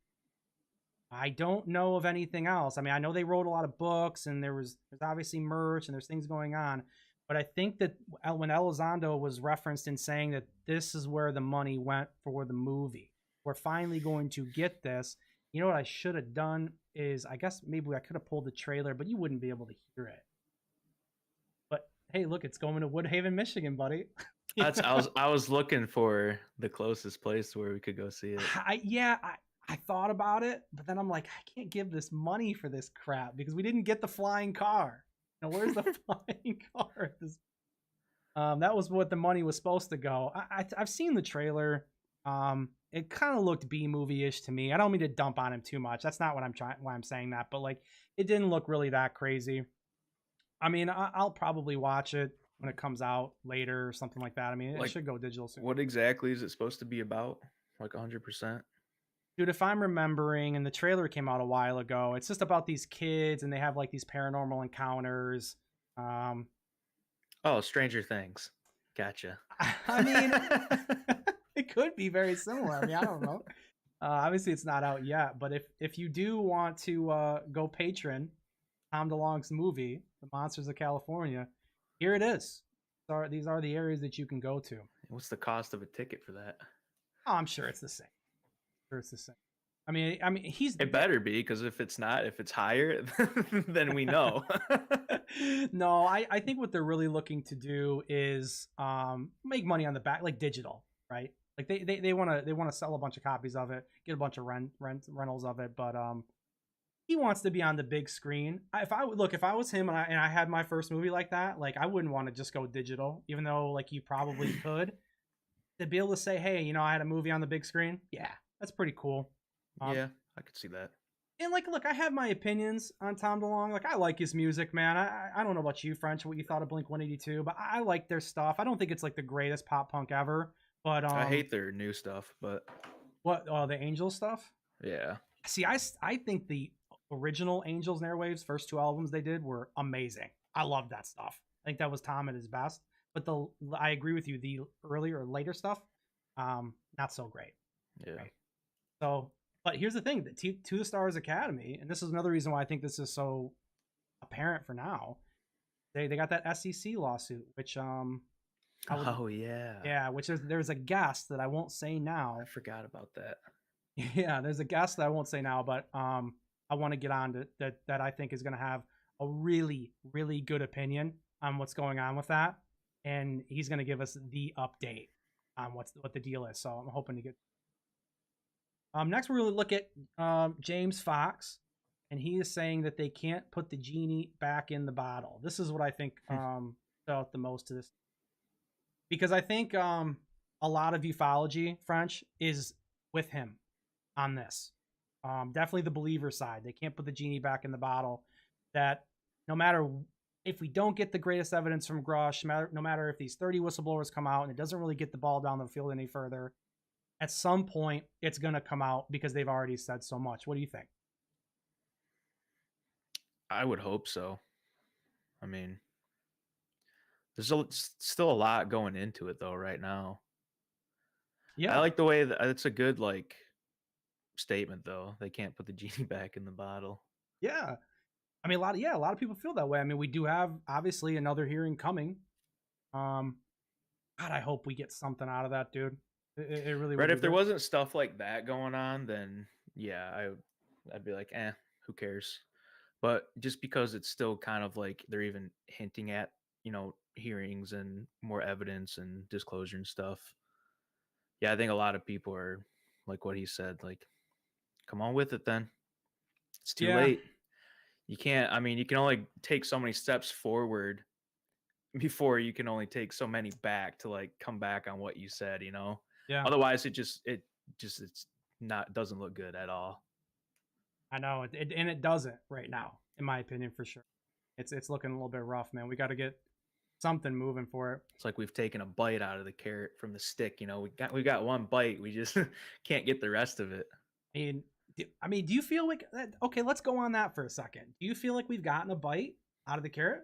I don't know of anything else. I mean, I know they wrote a lot of books, and there's obviously merch, and there's things going on. But I think that when Elizondo was referenced in saying that this is where the money went for the movie, we're finally going to get this. You know what I should have done is, I guess maybe I could have pulled the trailer, but you wouldn't be able to hear it. But hey, look, it's going to Woodhaven, Michigan, buddy.
I was looking for the closest place where we could go see it.
I thought about it, but then I'm like, I can't give this money for this crap because we didn't get the flying car. Now, where's the flying car? That was what the money was supposed to go. I've seen the trailer. It kind of looked B movie-ish to me. I don't mean to dump on him too much. That's not what why I'm saying that, but like, it didn't look really that crazy. I mean, I'll probably watch it when it comes out later or something like that. I mean, it
Like,
should go digital soon.
what exactly is it supposed to be about? Like 100%?
Dude, if I'm remembering, and the trailer came out a while ago, it's just about these kids and they have like these paranormal encounters. Um,
Oh, Stranger Things. Gotcha.
I mean, it could be very similar. I mean, I don't know. Obviously, it's not out yet, but if you do want to go patron Tom DeLonge's movie, The Monsters of California, here it is. These are the areas that you can go to.
What's the cost of a ticket for that?
Oh, I'm sure it's the same. Sure it's the same. I mean, he's
It better be, because if it's not, if it's higher, then we know.
no. I think what they're really looking to do is make money on the back, like digital, right? Like they want to sell a bunch of copies of it, get a bunch of rentals of it, but he wants to be on the big screen. If I was him and I had my first movie like that, like I wouldn't want to just go digital, even though like you probably could. To be able to say, hey, I had a movie on the big screen, yeah, that's pretty cool.
Yeah, I could see that.
And like, look, I have my opinions on Tom DeLonge. Like, I like his music, man. I don't know about you, French, what you thought of Blink 182, but I like their stuff. I don't think it's like the greatest pop punk ever, but
I hate their new stuff, but
what the Angels stuff?
yeah.
See, I think the original Angels and Airwaves first two albums they did were amazing. I love that stuff. I think that was Tom at his best. But I agree with you. The earlier, later stuff, not so great.
Yeah.
Right? So, but here's the thing: To the Stars Academy, and this is another reason why I think this is so apparent for now. They got that SEC lawsuit, which
Oh yeah.
yeah, which is there's a guest that I won't say now.
I forgot about that.
Yeah, there's a guest that I won't say now, but I want to get on to that I think is going to have a really, really good opinion on what's going on with that, and he's going to give us the update on what the deal is. So I'm hoping to get. Next, we're going to look at James Fox, and he is saying that they can't put the genie back in the bottle. This is what I think felt the most to this, because I think a lot of ufology, French, is with him on this. Definitely the believer side. They can't put the genie back in the bottle. That no matter if we don't get the greatest evidence from Grush, no matter if these 30 whistleblowers come out and it doesn't really get the ball down the field any further, at some point it's going to come out because they've already said so much. What do you think?
I would hope so. I mean, there's still a lot going into it though right now.
Yeah,
I like the way that it's a good like statement though. They can't put the genie back in the bottle.
yeah. I mean, a lot of people feel that way. I mean, we do have obviously another hearing coming. God, I hope we get something out of that, dude. It really
Right.
would.
If there wasn't stuff like that going on, then yeah, I'd be like, who cares? But just because it's still kind of like they're even hinting at, hearings and more evidence and disclosure and stuff. Yeah, I think a lot of people are like what he said, like, come on with it then. It's too late. You can't, I mean, you can only take so many steps forward before you can only take so many back to like come back on what you said,
Yeah.
Otherwise it's not, doesn't look good at all.
I know and it doesn't right now, in my opinion, for sure. It's looking a little bit rough, man. We got to get something moving for it.
It's like we've taken a bite out of the carrot from the stick. We got one bite. We just can't get the rest of it.
Do you feel like that? Okay, let's go on that for a second. Do you feel like we've gotten a bite out of the carrot?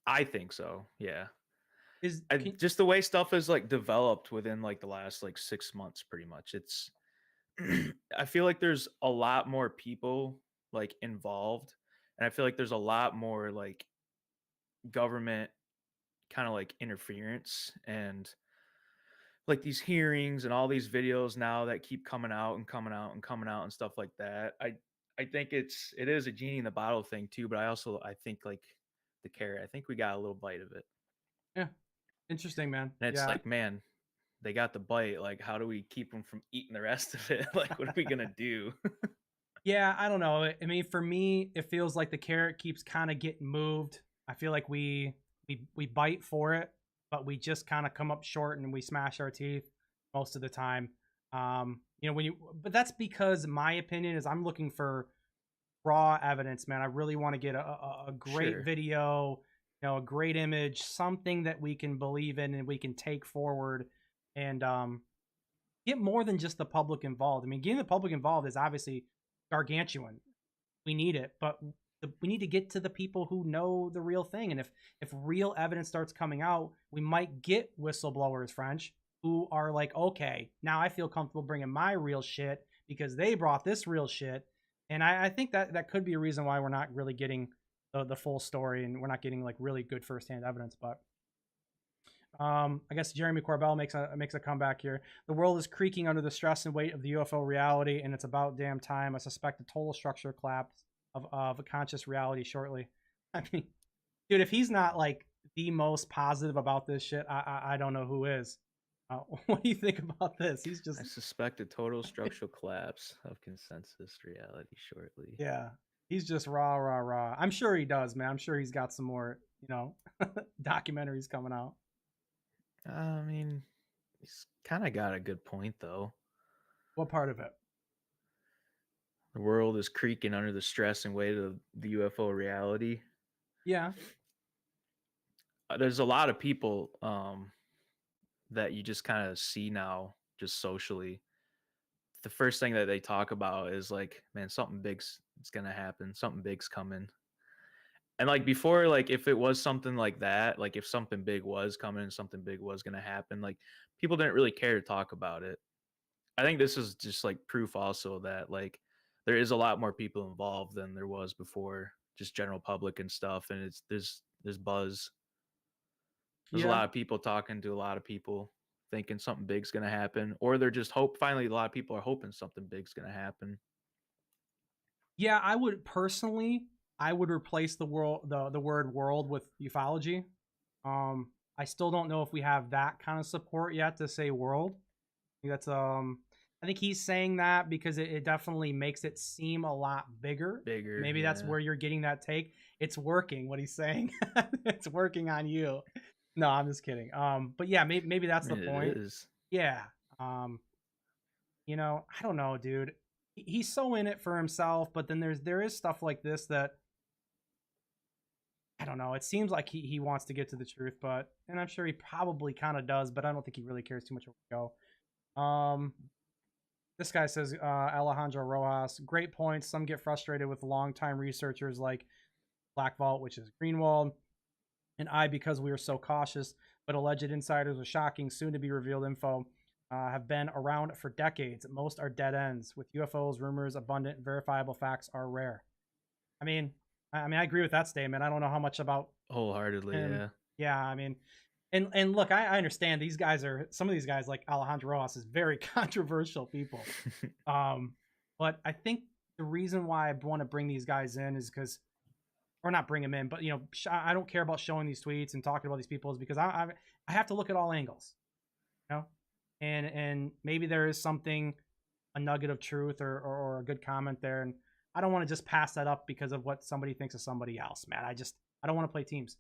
I think so. Yeah.
Just
the way stuff is like developed within like the last like 6 months, pretty much. It's I feel like there's a lot more people like involved, and I feel like there's a lot more like government kind of like interference and like these hearings and all these videos now that keep coming out and coming out and coming out and stuff like that. I think it is a genie in the bottle thing too, but I think like the carrot, I think we got a little bite of it.
Yeah. Interesting, man.
And it's like, man, they got the bite. Like, how do we keep them from eating the rest of it? Like, what are we going to do?
Yeah, I don't know. I mean, for me, it feels like the carrot keeps kind of getting moved. I feel like we bite for it, but we just kind of come up short and we smash our teeth most of the time. But that's because my opinion is I'm looking for raw evidence, man. I really want to get a great
Sure.
video, a great image, something that we can believe in and we can take forward, and get more than just the public involved. I mean, getting the public involved is obviously gargantuan. We need it, but we need to get to the people who know the real thing. And if real evidence starts coming out, we might get whistleblowers, French, who are like, okay, now I feel comfortable bringing my real shit because they brought this real shit. And I think that could be a reason why we're not really getting the full story, and we're not getting like really good firsthand evidence. But I guess Jeremy Corbell makes a comeback here. The world is creaking under the stress and weight of the UFO reality, and it's about damn time. I suspect a total structure collapse of a conscious reality shortly. I mean, dude, if he's not like the most positive about this shit, I don't know who is. What do you think about this? He's just
I suspect a total structural collapse of consensus reality shortly.
yeah, he's just rah rah rah. I'm sure he does, man. I'm sure he's got some more, documentaries coming out.
I mean, he's kind of got a good point though.
What part of it?
The world is creaking under the stress and weight of the UFO reality.
Yeah,
There's a lot of people that you just kind of see now, just socially. The first thing that they talk about is like, man, something big's it's gonna happen. Something big's coming. And like before, like if it was something like that, like if something big was coming, something big was gonna happen, like people didn't really care to talk about it. I think this is just like proof also that like there is a lot more people involved than there was before, just general public and stuff. And it's there's buzz. There's a
yeah.
lot of people talking to a lot of people, thinking something big's gonna happen, or they're just hope. Finally, a lot of people are hoping something big's gonna happen.
Yeah, I would replace the word world with ufology. I still don't know if we have that kind of support yet to say world. I think he's saying that because it definitely makes it seem a lot bigger.
Bigger,
Maybe that's
yeah.
where you're getting that take. It's working, what he's saying. It's working on you. No, I'm just kidding. But yeah, maybe
I
that's the
mean, it
point.
is.
Yeah. Um, I don't know, dude. He's so in it for himself, but then there is stuff like this that I don't know. It seems like he wants to get to the truth, and I'm sure he probably kind of does, but I don't think he really cares too much where we go. This guy says, Alejandro Rojas, great points. Some get frustrated with longtime researchers like Black Vault, which is Greenwald, and I because we are so cautious, but alleged insiders with shocking, soon to be revealed info have been around for decades. Most are dead ends. With UFOs, rumors abundant, verifiable facts are rare. I agree with that statement. I don't know how much about
Wholeheartedly,
him.
yeah.
Yeah, I mean, and look, I understand some of these guys like Alejandro Rojas is very controversial people. But I think the reason why I want to bring these guys in is because, or not bring them in, but I don't care about showing these tweets and talking about these people is because I have to look at all angles, you know, and maybe there is something, a nugget of truth or a good comment there, and I don't want to just pass that up because of what somebody thinks of somebody else, man. I don't want to play teams.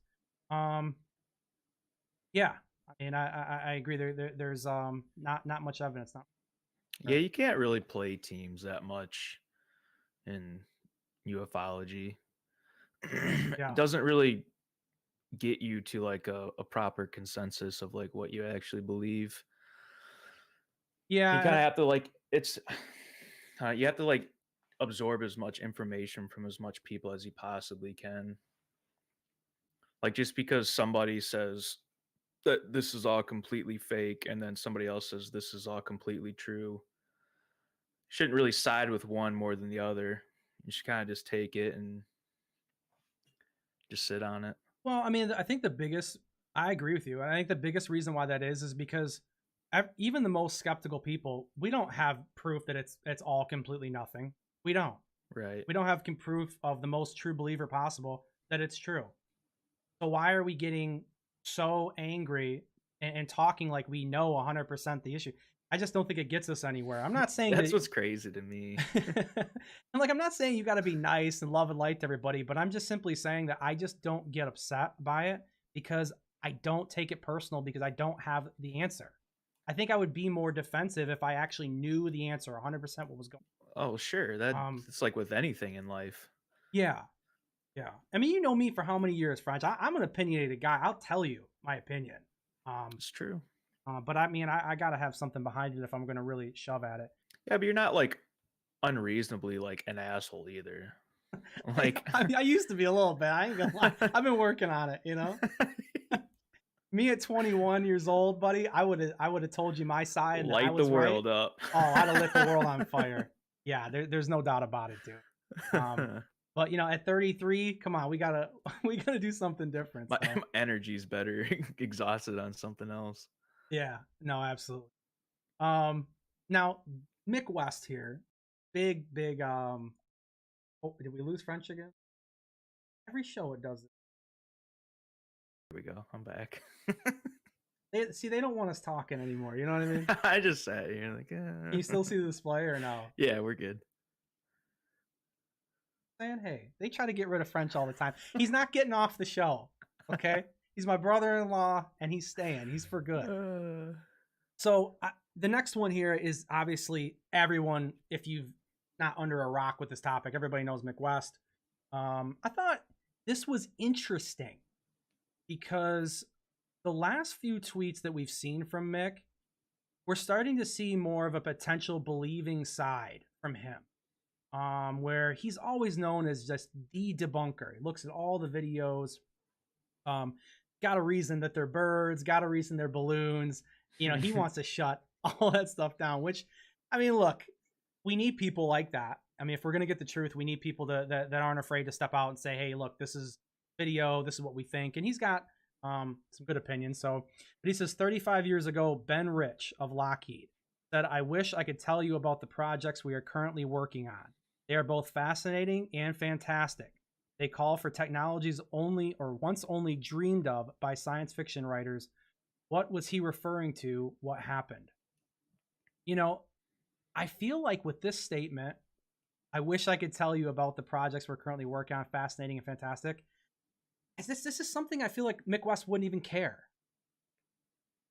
Yeah, I mean, I agree. There's not much evidence.
Yeah, you can't really play teams that much in ufology. It
Yeah,
doesn't really get you to like a proper consensus of like what you actually believe. You kind
yeah,
of have to like it's you have to like absorb as much information from as much people as you possibly can. Like just because somebody says that this is all completely fake and then somebody else says this is all completely true, shouldn't really side with one more than the other. You should kind of just take it and just sit on it.
Well, I mean, I think I agree with you. And I think the biggest reason why that is because even the most skeptical people, we don't have proof that it's all completely nothing. We don't.
Right.
We don't have proof of the most true believer possible that it's true. So why are we getting so angry and talking like we know 100% the issue? I just don't think it gets us anywhere. I'm not saying
That's what's crazy to me.
I'm not saying you got to be nice and love and light to everybody, but I'm just simply saying that I just don't get upset by it because I don't take it personal because I don't have the answer. I think I would be more defensive if I actually knew the answer 100% what was going
Oh, sure.
on.
It's like with anything in life.
Yeah, yeah. I mean, you know me for how many years, French? I'm an opinionated guy. I'll tell you my opinion.
It's true.
But I mean, I got to have something behind it if I'm going to really shove at it.
Yeah, but you're not like unreasonably like an asshole either. Like
I used to be a little bit. I ain't gonna lie. I've been working on it, you know? Me at 21 years old, buddy, I would have told you my side. And I
light the
was
world
right.
up.
Oh, I'd have lit the world on fire. Yeah, there's no doubt about it, dude. But you know, at 33, come on, we gotta do something different.
My
So.
energy's better exhausted on something else.
Yeah, no, absolutely. Now Mick West here, big. Oh, did we lose French again? Every show it does it.
Here we go. I'm back.
They don't want us talking anymore. You know what I mean?
I just said, you're like,
Can you still see the display or no?
Yeah, we're good.
Saying, hey, they try to get rid of French all the time. He's not getting off the show. Okay, he's my brother-in-law, and he's staying. He's for good. So the next one here is obviously everyone. If you've not under a rock with this topic, everybody knows Mick West. I thought this was interesting because the last few tweets that we've seen from Mick, we're starting to see more of a potential believing side from him, where he's always known as just the debunker. He looks at all the videos, got a reason that they're birds, got a reason they're balloons. You know, he wants to shut all that stuff down, which, I mean, look, we need people like that. I mean, if we're going to get the truth, we need people that aren't afraid to step out and say, hey, look, this is video. This is what we think. And he's got some good opinions. So, but he says 35 years ago, Ben Rich of Lockheed said, I wish I could tell you about the projects we are currently working on. They are both fascinating and fantastic. They call for technologies only or once only dreamed of by science fiction writers. What was he referring to? What happened? You know, I feel like with this statement, I wish I could tell you about the projects we're currently working on, fascinating and fantastic. This is something I feel like Mick West wouldn't even care.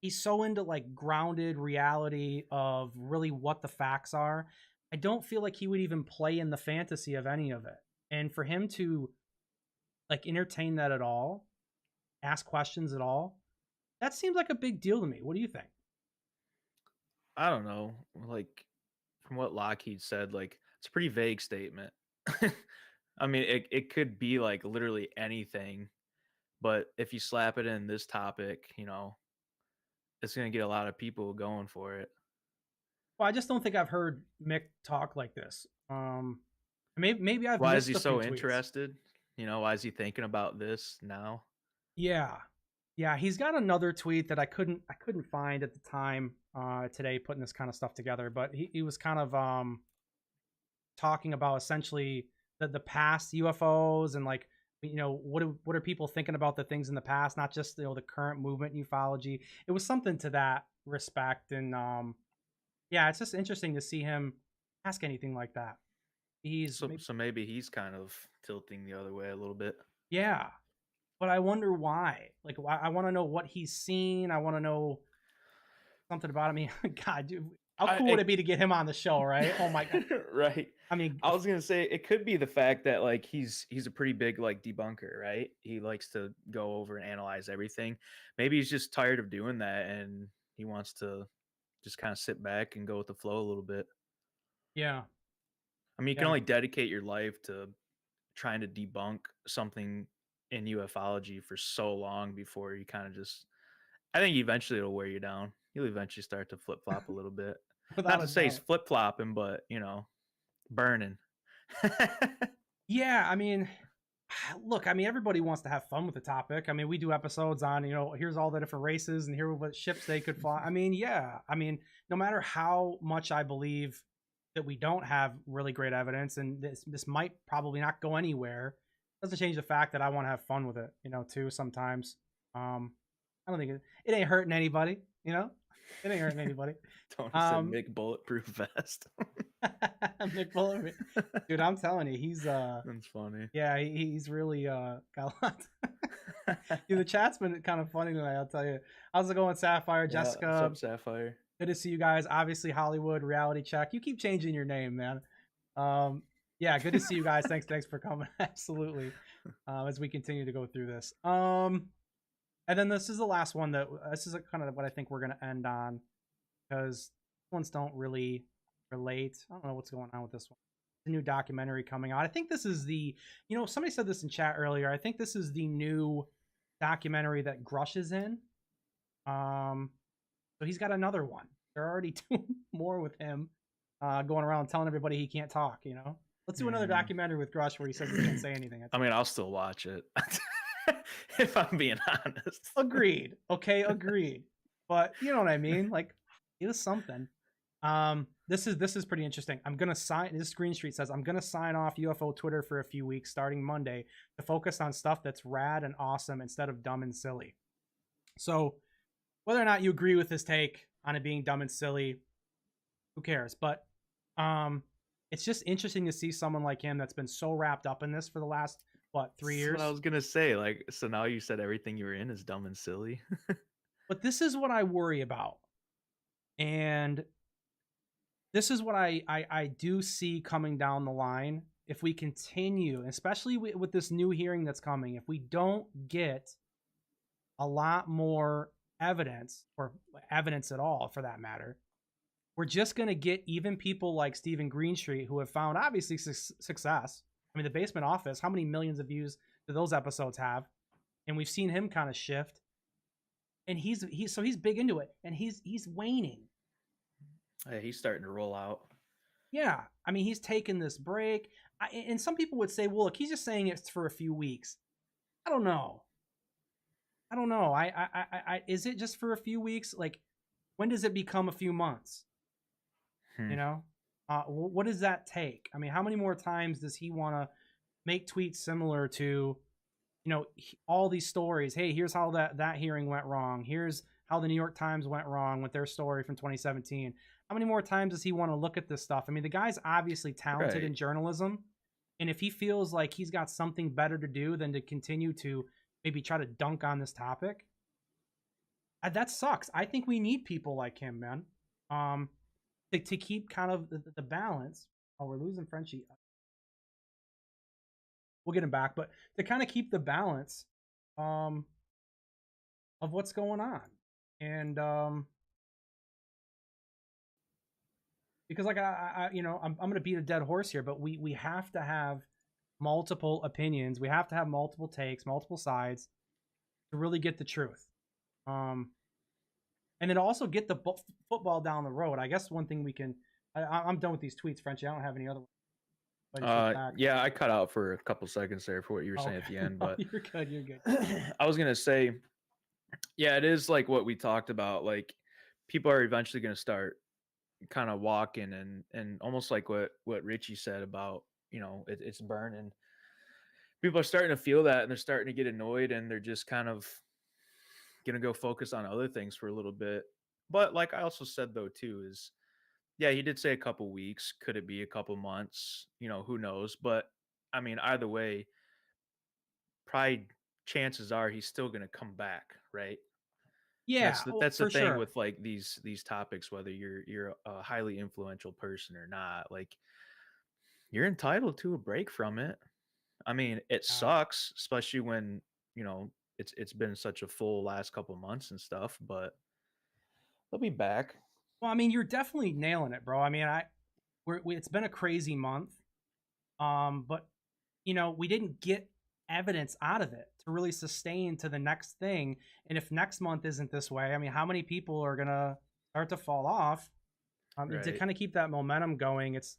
He's so into like grounded reality of really what the facts are. I don't feel like he would even play in the fantasy of any of it. And for him to like entertain that at all, ask questions at all, that seems like a big deal to me. What do you think?
I don't know. Like from what Lockheed said, like it's a pretty vague statement. I mean, it could be like literally anything, but if you slap it in this topic, you know, it's gonna get a lot of people going for it.
Well, I just don't think I've heard Mick talk like this. Maybe I've
Why
missed
is he
a few
so
tweets.
interested? You know, why is he thinking about this now?
Yeah, he's got another tweet that I couldn't find at the time today, putting this kind of stuff together. But he was kind of talking about essentially the past UFOs and like, you know, what are people thinking about the things in the past, not just, you know, the current movement in ufology. It was something to that respect, and yeah, it's just interesting to see him ask anything like that.
So maybe he's kind of tilting the other way a little bit.
Yeah, but I wonder why. Like, I want to know what he's seen. I want to know something about him. I mean, God, dude, how cool would it be to get him on the show, right? Oh my God.
Right.
I mean,
I was gonna say it could be the fact that like he's a pretty big like debunker, right? He likes to go over and analyze everything. Maybe he's just tired of doing that and he wants to just kind of sit back and go with the flow a little bit.
yeah,
I mean, you can
yeah,
only dedicate your life to trying to debunk something in ufology for so long before you kind of just. I think eventually it'll wear you down. You'll eventually start to flip flop a little bit.
without
Not
a
to say he's
doubt.
flip flopping, but you know, burning.
Yeah, I mean, look, I mean, everybody wants to have fun with the topic. I mean, we do episodes on, you know, here's all the different races and here what ships they could fly. I mean, yeah, I mean, no matter how much I believe that we don't have really great evidence, and this might probably not go anywhere, doesn't change the fact that I want to have fun with it, you know, too. Sometimes, I don't think it ain't hurting anybody, you know. It ain't hurting anybody.
Tony said Mick Bulletproof Vest.
Mick Bulletproof, dude. I'm telling you, he's
That's funny.
yeah, he's really got a lot. Dude, the chat's been kind of funny tonight. I'll tell you. How's it going, Sapphire,
Yeah,
Jessica?
what's up, Sapphire?
Good to see you guys. Obviously, Hollywood Reality Check. You keep changing your name, man. Yeah, good to see you guys. Thanks for coming. Absolutely. As we continue to go through this. And then this is the last one that this is kind of what I think we're gonna end on, because ones don't really relate. I don't know what's going on with this one. The new documentary coming out. I think this is somebody said this in chat earlier. I think this is the new documentary that Grush is in. So he's got another one. They're already doing more with him, going around telling everybody he can't talk. Let's do another documentary with Grush where he says he can't say anything.
I mean, I'll still watch it if I'm being honest.
Agreed. Okay, agreed. But you know what I mean? Like, it is something. This is pretty interesting. I'm gonna sign. This Green Street says I'm gonna sign off UFO Twitter for a few weeks starting Monday to focus on stuff that's rad and awesome instead of dumb and silly. So, whether or not you agree with his take on it being dumb and silly, who cares? But it's just interesting to see someone like him that's been so wrapped up in this for the last 3 years.
That's what I was gonna say. Like, so now you said everything you were in is dumb and silly.
But this is what I worry about, and this is what I do see coming down the line if we continue, especially with this new hearing that's coming. If we don't get a lot more evidence, or evidence at all for that matter, we're just going to get even people like Stephen Greenstreet, who have found obviously success. I mean, the Basement Office, how many millions of views do those episodes have? And we've seen him kind of shift, and he's big into it, and he's waning.
Hey, he's starting to roll out.
Yeah, I mean, he's taken this break, and some people would say, well, look, he's just saying it's for a few weeks. I don't know. Is it just for a few weeks? Like, when does it become a few months? What does that take? I mean, how many more times does he want to make tweets similar to, all these stories? Hey, here's how that hearing went wrong. Here's how the New York Times went wrong with their story from 2017. How many more times does he want to look at this stuff? I mean, the guy's obviously talented in journalism, and if he feels like he's got something better to do than to continue to maybe try to dunk on this topic, that sucks. I think we need people like him, man, to keep kind of the balance. Oh, we're losing Frenchie. We'll get him back, but to kind of keep the balance of what's going on. And because like I'm going to beat a dead horse here, but we have to have multiple opinions. We have to have multiple takes, multiple sides to really get the truth. And then also get the football down the road. I guess one thing we can, I'm done with these tweets, Frenchie. I don't have any other ones.
Yeah, I cut out for a couple seconds there for what you were saying at the end, but
you're good.
I was going to say, yeah, it is like what we talked about. Like, people are eventually going to start kind of walking, and almost like what Richie said about, it's burning. People are starting to feel that, and they're starting to get annoyed, and they're just kind of gonna go focus on other things for a little bit. But like I also said though too, is yeah, he did say a couple weeks. Could it be a couple months? Who knows? But I mean, either way, probably chances are he's still gonna come back, right?
Yeah,
that's the thing
sure.
with like these topics, whether you're a highly influential person or not, like, you're entitled to a break from it. I mean, it sucks, especially when, it's been such a full last couple months and stuff, but they'll be back.
Well, I mean, you're definitely nailing it, bro. I mean, it's been a crazy month. But we didn't get evidence out of it to really sustain to the next thing. And if next month isn't this way, I mean, how many people are gonna start to fall off?
Right.
To kind of keep that momentum going, it's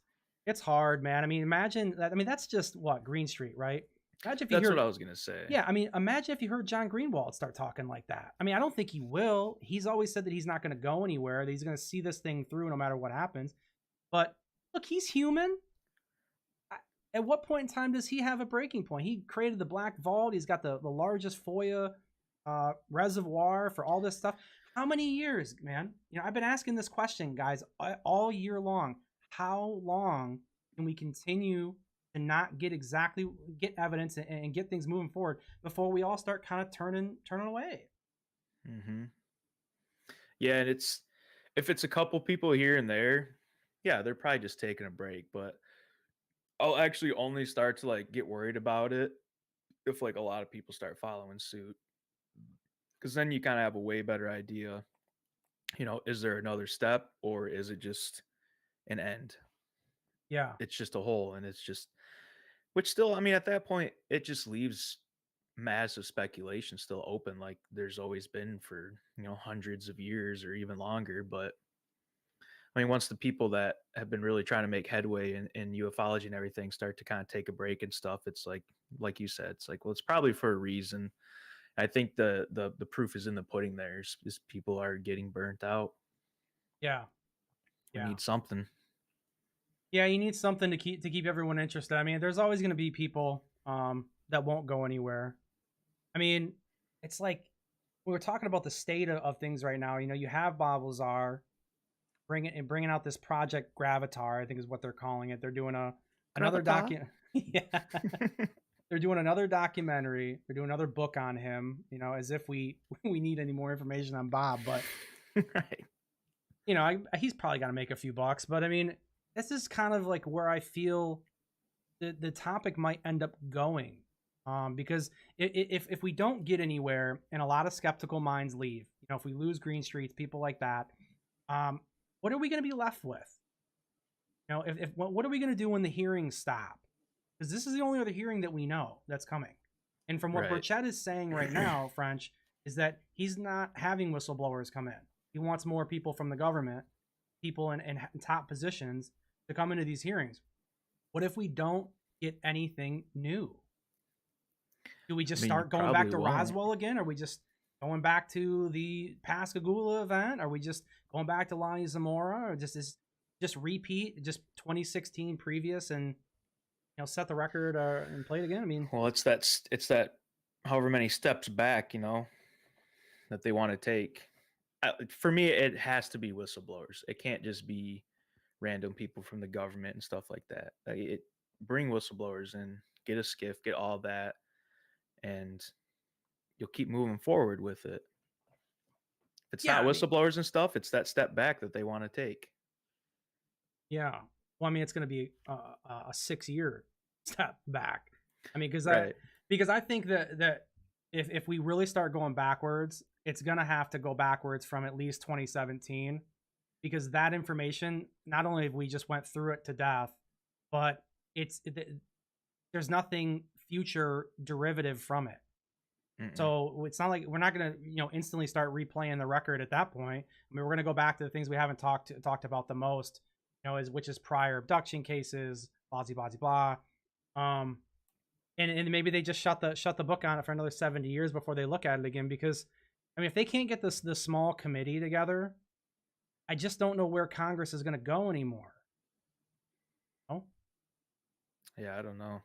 hard, man. I mean, imagine that. I mean, that's just what Green Street, right? Imagine if you
That's
heard,
what I was gonna say.
Yeah, I mean, imagine if you heard John Greenwald start talking like that. I mean, I don't think he will. He's always said that he's not going to go anywhere, that he's going to see this thing through no matter what happens. But look, he's human. At what point in time does he have a breaking point? He created the Black Vault. He's got the largest FOIA reservoir for all this stuff. How many years, man? I've been asking this question, guys, all year long. How long can we continue to not get evidence and get things moving forward before we all start kind of turning away?
Mm-hmm. Yeah, and it's if it's a couple people here and there, yeah, they're probably just taking a break. But I'll actually only start to like get worried about it if like a lot of people start following suit, because then you kind of have a way better idea. Is there another step or is it just an end?
Yeah.
It's just a hole, and it's just which still, I mean, at that point, it just leaves massive speculation still open, like there's always been for hundreds of years or even longer. But I mean, once the people that have been really trying to make headway in ufology and everything start to kind of take a break and stuff, it's like you said, it's like, well, it's probably for a reason. I think the proof is in the pudding. Is people are getting burnt out.
Yeah.
We
Yeah.
need something.
Yeah, you need something to keep everyone interested. I mean, there's always going to be people that won't go anywhere. I mean, it's like we were talking about the state of things right now. You have Bob Lazar bringing out this Project Gravatar, I think is what they're calling it. They're doing another
Gravatar?
yeah. They're doing another documentary. They're doing another book on him, as if we we need any more information on Bob. But
Right.
he's probably got to make a few bucks. But I mean, this is kind of like where I feel the topic might end up going, because if we don't get anywhere and a lot of skeptical minds leave, if we lose Green Streets, people like that, what are we going to be left with? If what are we going to do when the hearings stop? Because this is the only other hearing that we know that's coming. And from what
Right.
Burchett is saying right now, French, is that he's not having whistleblowers come in. He wants more people from the government, people in top positions, to come into these hearings. What if we don't get anything new? Do we just start going back to Roswell again? Are we just going back to the Pascagoula event? Are we just going back to Lonnie Zamora? Or just repeat just 2016 previous and set the record and play it again? I mean,
Well, it's that however many steps back, that they want to take. For me, it has to be whistleblowers. It can't just be random people from the government and stuff like that. Bring whistleblowers in, get a skiff, get all that, and you'll keep moving forward with it. If it's not whistleblowers and stuff, it's that step back that they want to take.
Yeah. Well, I mean, it's going to be a 6-year step back. I mean, because I think that if we really start going backwards, it's going to have to go backwards from at least 2017, because that information, not only have we just went through it to death, but there's nothing future derivative from it. Mm-mm. So it's not like we're not going to instantly start replaying the record at that point. I mean, we're going to go back to the things we haven't talked about the most, which is prior abduction cases, blah blah blah. And maybe they just shut the book on it for another 70 years before they look at it again. Because I mean, if they can't get this small committee together, I just don't know where Congress is going to go anymore. Oh,
yeah, I don't know.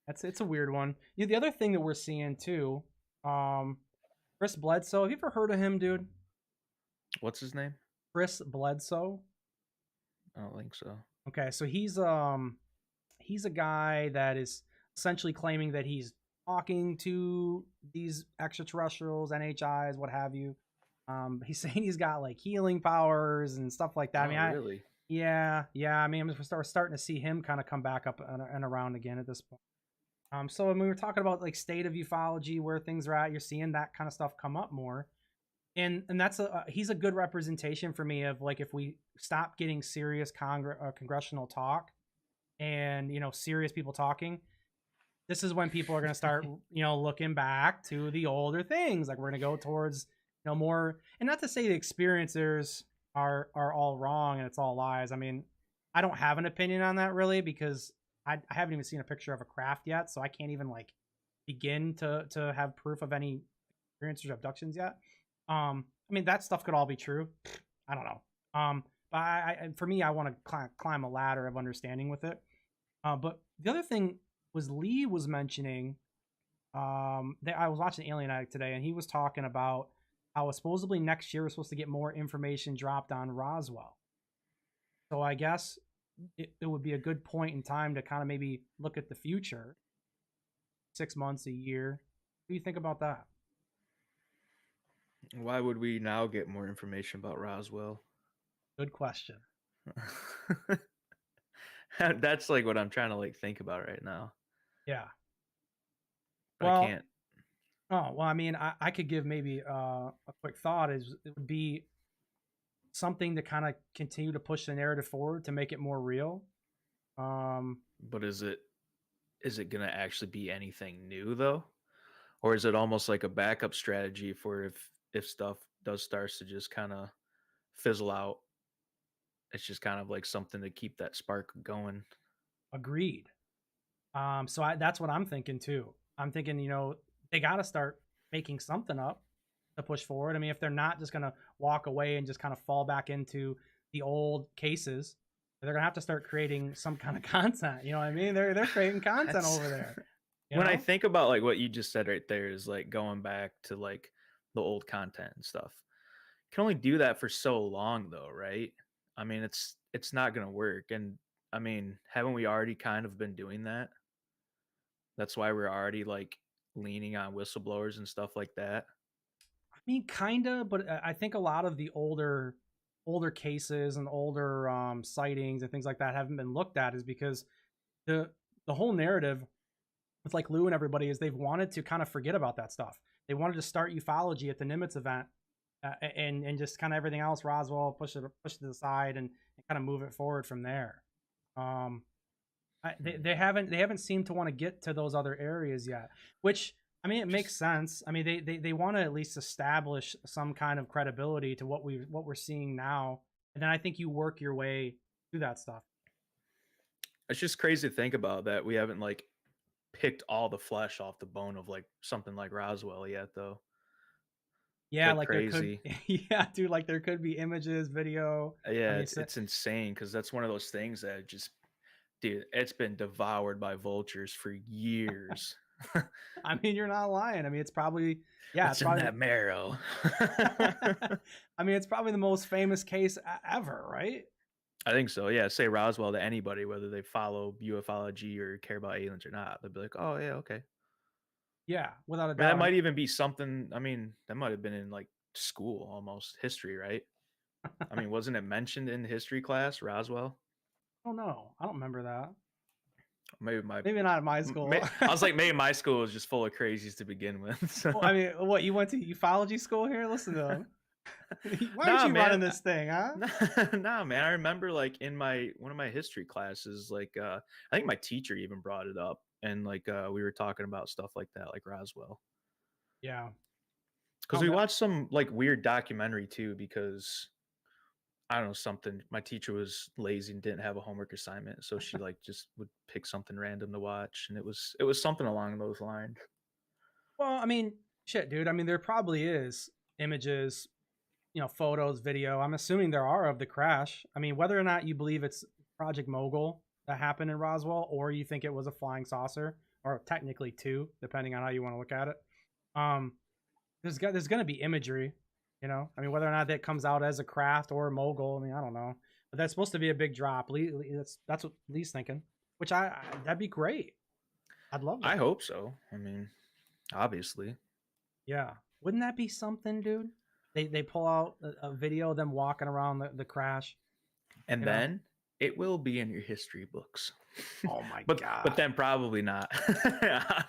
It's a weird one. The other thing that we're seeing too, Chris Bledsoe. Have you ever heard of him, dude?
What's his name?
Chris Bledsoe.
I don't think so.
Okay, so he's a guy that is essentially claiming that he's talking to these extraterrestrials, NHIs, what have you. He's saying he's got like healing powers and stuff like that.
Oh,
I mean,
really?
Yeah. I mean, we're starting to see him kind of come back up and around again at this point. So when we were talking about like state of ufology, where things are at, you're seeing that kind of stuff come up more, and that's he's a good representation for me of like, if we stop getting serious congressional talk and serious people talking, this is when people are going to start looking back to the older things. Like, we're going to go towards more, and not to say the experiencers are all wrong and it's all lies. I mean, I don't have an opinion on that really, because I haven't even seen a picture of a craft yet, so I can't even like begin to have proof of any experiencers or abductions yet. I mean, that stuff could all be true. I don't know. But for me, I want to climb a ladder of understanding with it. But the other thing was Lee was mentioning. That I was watching Alien Addict today, and he was talking about how supposedly next year we're supposed to get more information dropped on Roswell. So I guess it would be a good point in time to kind of maybe look at the future, 6 months, a year. What do you think about that?
Why would we now get more information about Roswell?
Good question.
That's like what I'm trying to like think about right now.
Yeah.
I
Well,
can't.
oh, well, I mean, I could give maybe a quick thought is it would be something to kind of continue to push the narrative forward to make it more real. Um,
But is it gonna actually be anything new though, or is it almost like a backup strategy for if stuff does starts to just kind of fizzle out? It's just kind of like something to keep that spark going.
Agreed. That's what I'm thinking too. I'm thinking, they got to start making something up to push forward. I mean, if they're not just going to walk away and just kind of fall back into the old cases, they're going to have to start creating some kind of content. You know what I mean? They're creating content
That's
over there, you
when I
know?
think about like what you just said right there is like going back to like the old content and stuff. You can only do that for so long though, right? I mean, it's not gonna work. And I mean, haven't we already kind of been doing that? That's why we're already like leaning on whistleblowers and stuff like that.
I mean, kind of, but I think a lot of the older cases and older sightings and things like that haven't been looked at is because the the whole narrative with like Lou and everybody is they've wanted to kind of forget about that stuff. They wanted to start ufology at the Nimitz event, and just kind of everything else Roswell push it to the side and kind of move it forward from there. Um, they haven't seemed to want to get to those other areas yet, which I mean it makes
Just
sense. I mean they want to at least establish some kind of credibility to what we're seeing now, and then I think you work your way through that stuff.
it's just crazy to think about that we haven't like picked all the flesh off the bone of like something like Roswell yet though. It's
Yeah,
like
like there could,
crazy.
yeah, dude, like there could be images, video. I
Yeah,
mean,
it's insane because that's one of those things that just dude, it's been devoured by vultures for years.
I mean, you're not lying. I mean, it's probably, yeah,
What's
it's
in
probably
that marrow?
I mean, it's probably the most famous case ever, right?
I think so. Yeah, say Roswell to anybody, whether they follow ufology or care about aliens or not, they'll be like, "Oh yeah, okay."
Yeah, without a
I mean, that
doubt.
might even be something. I mean, that might have been in like school almost history, right? I mean, wasn't it mentioned in history class, Roswell?
I don't know. I don't remember that.
Maybe my,
Maybe not at my school.
I was like, maybe my school was just full of crazies to begin with. So,
Well, I mean, what you went to ufology school here? Listen to him. Why aren't
nah,
you running
man,
this thing, huh?
nah, man. I remember like in my one of my history classes, like I think my teacher even brought it up, and like we were talking about stuff like that, like Roswell,
Yeah.
because
Oh
we
man.
watched some like weird documentary too, because I don't know something. My teacher was lazy and didn't have a homework assignment, so she like just would pick something random to watch, and it was something along those lines.
Well, I mean, shit, dude. I mean, there probably is images, photos, video. I'm assuming there are of the crash. I mean, whether or not you believe it's Project Mogul that happened in Roswell, or you think it was a flying saucer, or technically two, depending on how you want to look at it. Um, there's going to be imagery, I mean, whether or not that comes out as a craft or a mogul, I mean, I don't know, but that's supposed to be a big drop. That's what Lee's thinking, which that'd be great. I'd love
I
that.
hope so. I mean, obviously.
Yeah, wouldn't that be something, dude? They pull out a video of them walking around the crash,
And
you know?
then it will be in your history books.
Oh my
but
god.
then probably not.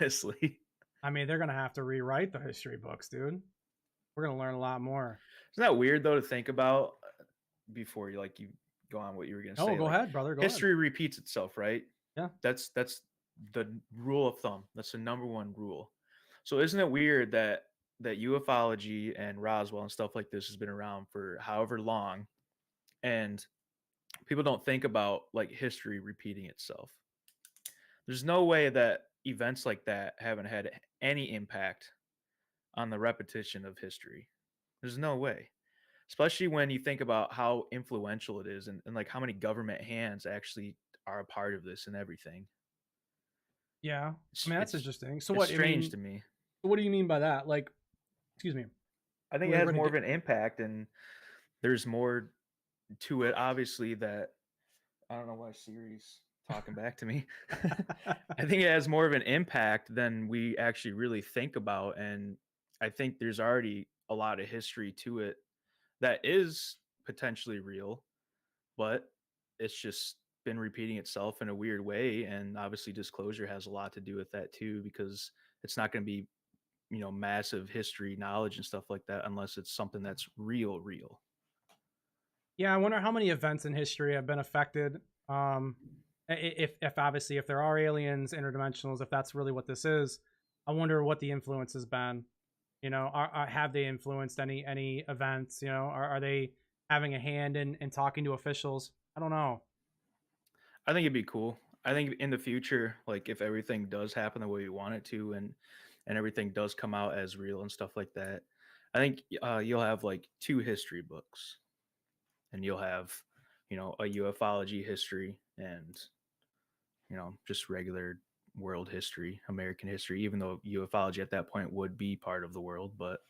Honestly.
I mean, they're gonna have to rewrite the history books, dude. We're gonna learn a lot more.
Isn't that weird though to think about before you go on what you were gonna
Oh,
say?
go
Like
ahead, brother. Go ahead.
history repeats itself, right?
Yeah.
That's the rule of thumb. That's the number one rule. So isn't it weird that ufology and Roswell and stuff like this has been around for however long, and people don't think about like history repeating itself? There's no way that events like that haven't had any impact on the repetition of history. There's no way. Especially when you think about how influential it is and like how many government hands actually are a part of this and everything.
Yeah. I
It's
mean, that's
it's
interesting. So
it's
what? I
strange
mean,
to me.
what do you mean by that? Like, excuse me.
I think it
We're
has
gonna
more
get.
of an impact and there's more to it. Obviously, that I don't know why Siri's talking back to me. I think it has more of an impact than we actually really think about. And I think there's already a lot of history to it that is potentially real. but it's just been repeating itself in a weird way. And obviously, disclosure has a lot to do with that too, because it's not going to be, massive history knowledge and stuff like that unless it's something that's real, real.
Yeah, I wonder how many events in history have been affected. If obviously if there are aliens, interdimensionals, if that's really what this is, I wonder what the influence has been. Have they influenced any events? Are they having a hand in talking to officials? I don't know.
I think it'd be cool. I think in the future, like if everything does happen the way we want it to, and everything does come out as real and stuff like that, I think you'll have like two history books, and you'll have, a ufology history and just regular world history, American history. Even though ufology at that point would be part of the world, but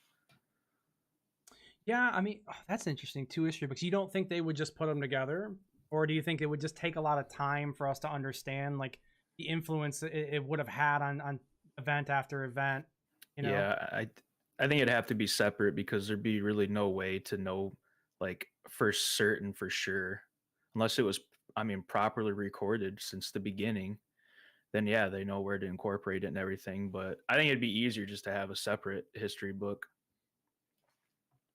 Yeah, I mean, that's interesting. Two history books. You don't think they would just put them together, or do you think it would just take a lot of time for us to understand like the influence it would have had on event after event? You know?
yeah, I think it'd have to be separate because there'd be really no way to know like for certain for sure unless it was, I mean, properly recorded since the beginning. Then yeah, they know where to incorporate it and everything. But I think it'd be easier just to have a separate history book.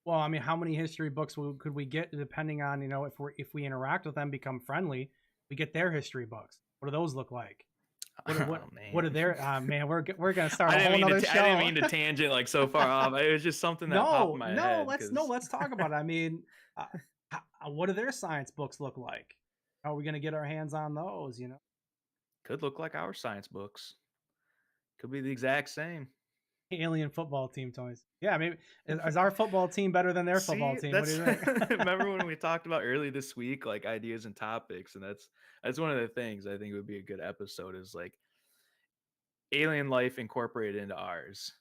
Well, I mean, how many history books could we get depending on if we interact with them, become friendly, we get their history books. What do those look like?
Oh
What are
man.
their man? We're gonna start a whole nother show.
I didn't mean to tangent like so far off. It was just something that popped in my head because
Let's talk about it. I mean, uh, what do their science books look like? How are we gonna get our hands on those?
could look like our science books. Could be the exact same.
Alien football team, Tony. Yeah, maybe is our football team better than their football
See,
team? What do
that's
you think?
remember when we talked about early this week, like ideas and topics, and that's one of the things I think would be a good episode is like alien life incorporated into ours.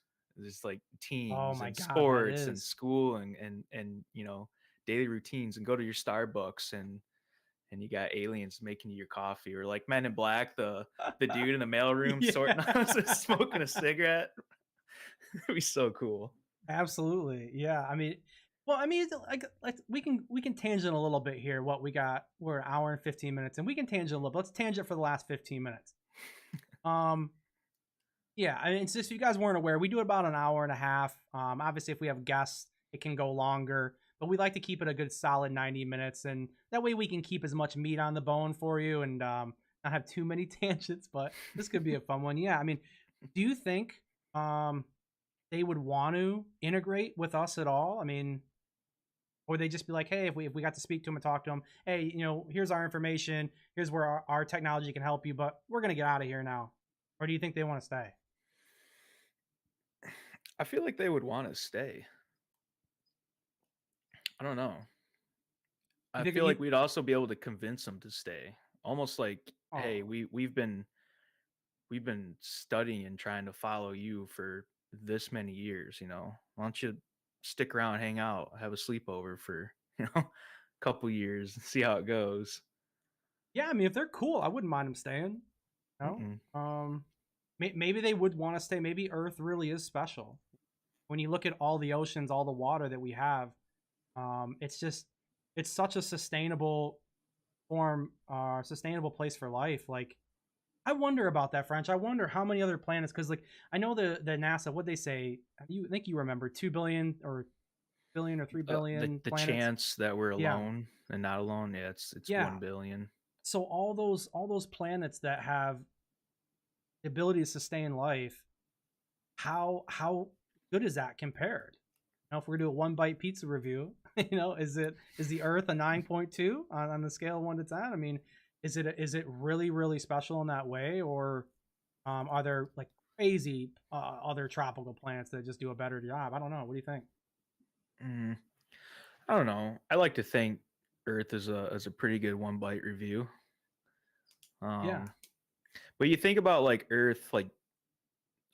Just like
Oh
teams
my
and
God, that
sports and
is.
school and daily routines and go to your Starbucks and you got aliens making you your coffee or like Men in Black, the dude in the mailroom sorting
Yeah.
out smoking a cigarette. It'd be so cool.
Absolutely. Yeah. I mean, well, I mean, like we can tangent a little bit here. What we got, we're an hour and 15 minutes, and we can tangent a little. Let's tangent for the last 15 minutes. Um, yeah. I mean, it's just if you guys weren't aware, we do about an hour and a half. Obviously, if we have guests, it can go longer, but we like to keep it a good solid 90 minutes, and that way we can keep as much meat on the bone for you and not have too many tangents. But this could be a fun one. Yeah. I mean, do you think they would want to integrate with us at all? I mean, or they just be like, hey, if we got to speak to them and talk to them, hey, here's our information, here's where our technology can help you, but we're gonna get out of here now. Or do you think they want to stay?
I feel like they would want to stay. I don't know.
You
I
think
feel
you?
like we'd also be able to convince them to stay. Almost like, hey,
Oh,
we've been studying and trying to follow you for this many years, why don't you stick around, hang out, have a sleepover for a couple years and see how it goes.
yeah. I mean, if they're cool, I wouldn't mind them staying.
Mm-mm.
Maybe they would want to stay. Maybe Earth really is special. When you look at all the oceans, all the water that we have, it's such a sustainable place for life. Like, I wonder about that, French. I wonder how many other planets, because like I know the NASA, what they say, you think you remember 2 billion or 3 billion
The
planets?
chance that we're
Yeah,
alone and not alone, yeah, it's
yeah.
1 billion.
So all those planets that have the ability to sustain life, how good is that compared? If we're gonna do a one bite pizza review, is the Earth a 9.2 on the scale of 1 to 10? I mean, is it really really special in that way, or are there like crazy other tropical planets that just do a better job? I don't know. What do you think?
Mm, I don't know. I like to think Earth is a pretty good one bite review.
Yeah,
Um, but you think about like Earth, like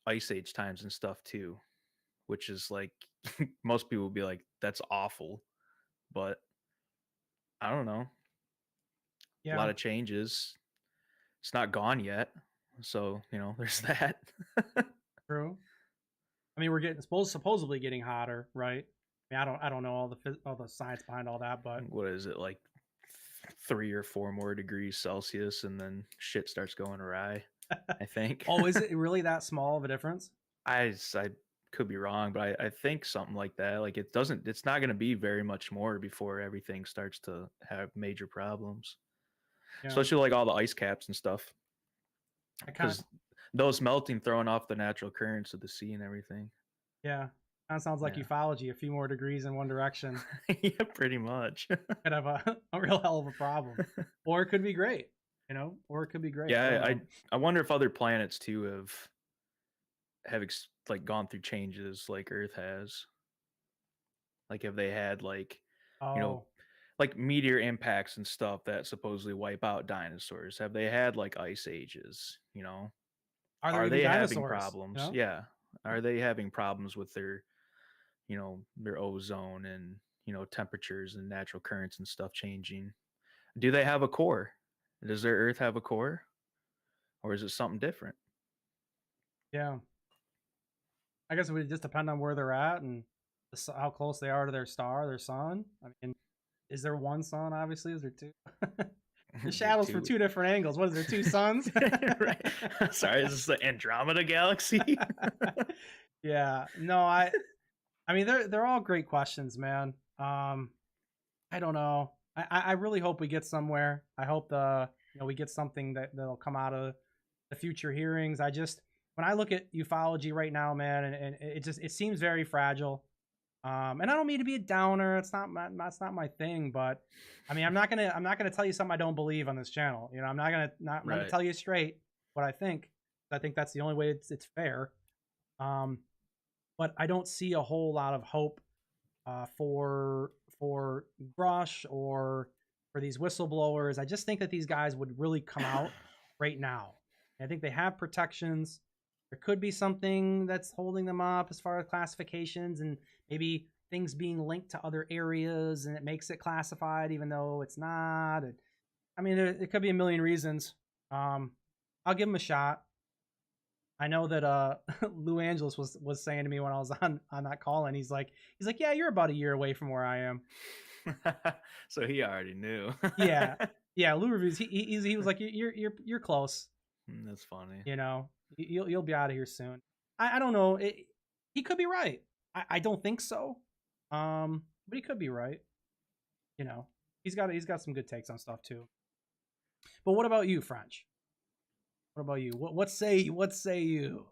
Ice Age times and stuff too, which is like most people would be like, that's awful. But I don't know. A
yeah,
lot of changes. It's not gone yet. So, there's that.
true. I mean, we're getting supposedly getting hotter, right? I mean, I don't know all the science behind all that, but
What is it like 3 or 4 more degrees Celsius, and then shit starts going awry. I think.
Oh, is it really that small of a difference?
I could be wrong, but I think something like that. Like it doesn't. It's not going to be very much more before everything starts to have major problems,
Yeah,
especially like all the ice caps and stuff,
I kind of,
because those melting, throwing off the natural currents of the sea and everything.
yeah, that sounds like
Yeah,
ufology. A few more degrees in one direction
yeah, pretty much.
could have a real hell of a problem, or it could be great. Or it could be great. I don't
Yeah,
know.
I wonder if other planets too have like gone through changes like Earth has. Like have they had like, you know,
Oh,
like meteor impacts and stuff that supposedly wipe out dinosaurs? Have they had like ice ages?
are there
Are
even
they having
dinosaurs?
problems? Yeah. Are they having problems with their ozone and, temperatures and natural currents and stuff changing? Do they have a core? Does their Earth have a core? Or is it something different?
Yeah. I guess it would just depend on where they're at and how close they are to their star, their sun. I mean, is there one sun? Obviously, is there two? The
Is there
shadows from
two?
two different angles. What is there? Two suns?
Right. Sorry, is this the Andromeda galaxy?
Yeah. No, I mean, they're all great questions, man. I don't know. I really hope we get somewhere. I hope we get something that'll come out of the future hearings. When I look at ufology right now, man, and it seems very fragile. And I don't mean to be a downer. That's not my thing. But I mean, I'm not gonna tell you something I don't believe on this channel. I'm gonna
Right.
tell you straight what I think. I think that's the only way it's fair. Um, but I don't see a whole lot of hope for Grush or for these whistleblowers. I just think that these guys would really come out right now. I think they have protections. There could be something that's holding them up as far as classifications and maybe things being linked to other areas and it makes it classified even though it's not. I mean, it could be a million reasons. Um, I'll give them a shot. I know that Lou Angeles was saying to me when I was on that call, and he's like, yeah, you're about a year away from where I am.
So he already knew.
Yeah, yeah. Lou reviews. He was like, you're close.
That's funny.
You'll be out of here soon. I don't know. He could be right. I don't think so. But he could be right. He's got some good takes on stuff too. But what about you, French? What about you? What say you?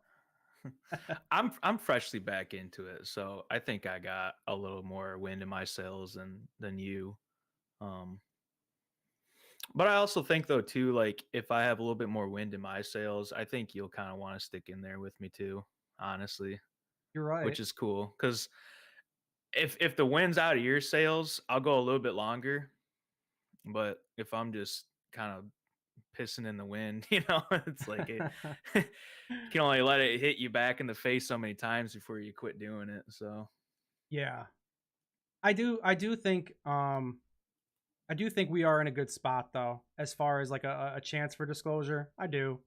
I'm freshly back into it, so I think I got a little more wind in my sails than you. Um, but I also think though too, like if I have a little bit more wind in my sails, I think you'll kind of want to stick in there with me too, honestly,
You're right.
which is cool because if the wind's out of your sails, I'll go a little bit longer. But if I'm just kind of pissing in the wind, it's like it you can only let it hit you back in the face so many times before you quit doing it. So
Yeah. I do think we are in a good spot though, as far as like a chance for disclosure. I do.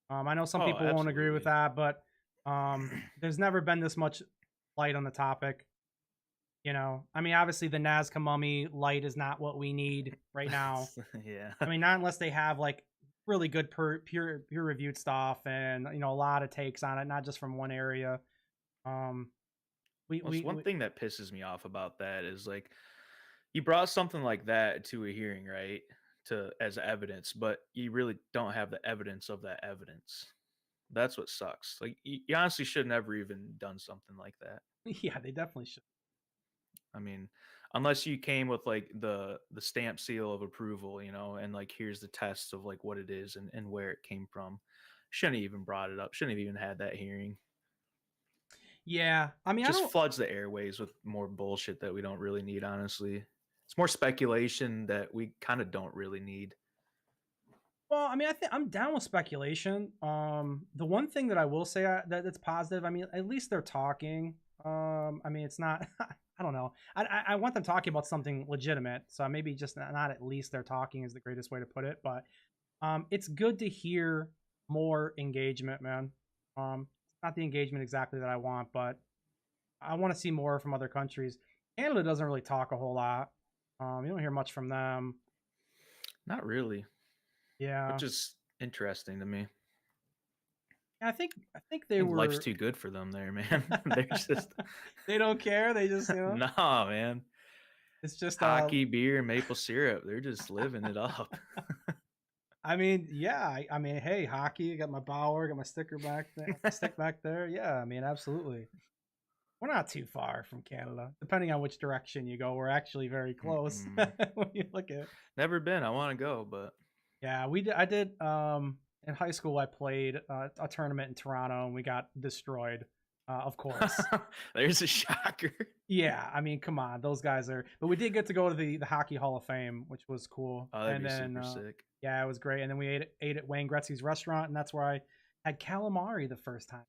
I know some
oh,
people won't agree with
absolutely.
that, but there's never been this much light on the topic. I mean, obviously the Nazca mummy light is not what we need right now.
Yeah.
I mean, not unless they have like really good peer reviewed stuff and a lot of takes on it, not just from one area. Um,
Well, it's one
we
thing that pisses me off about that is like you brought something like that to a hearing, right? To as evidence, but you really don't have the evidence of that evidence. That's what sucks. Like you honestly should never even done something like that.
yeah, they definitely should.
I mean, unless you came with like the stamp seal of approval, and like here's the test of like what it is and where it came from. Shouldn't have even brought it up. Shouldn't have even had that hearing.
Yeah, I mean, I
Just
don't.
floods the airways with more bullshit that we don't really need, honestly. It's more speculation that we kind of don't really need.
Well, I mean, I think I'm down with speculation. The one thing that I will say that's positive. I mean, at least they're talking. I mean, it's not. I don't know. I want them talking about something legitimate. So maybe just not at least they're talking is the greatest way to put it. But it's good to hear more engagement, man. It's not the engagement exactly that I want, but I want to see more from other countries. Canada doesn't really talk a whole lot. You don't hear much from them.
Not really,
Yeah,
which is interesting to me.
I think
I
they
think life's
were.
too good for them there, man. They're just
They don't care. They just
nah, man.
it's just
Hockey, beer, maple syrup. They're just living it up.
I mean, yeah. I mean, hey, hockey. I got my Bauer. Got my sticker back there. Stick back there. Yeah. I mean, absolutely. We're not too far from Canada, depending on which direction you go. We're actually very close
Mm-mm.
when you look at.
Never been. I want to go, but
Yeah, we did. I did. In high school, I played a tournament in Toronto, and we got destroyed. Of course.
there's a shocker.
Yeah, I mean, come on, those guys are. But we did get to go to the Hockey Hall of Fame, which was cool.
Oh, that'd
And
be
then,
super sick.
yeah, it was great. And then we ate at Wayne Gretzky's restaurant, and that's where I had calamari the first time.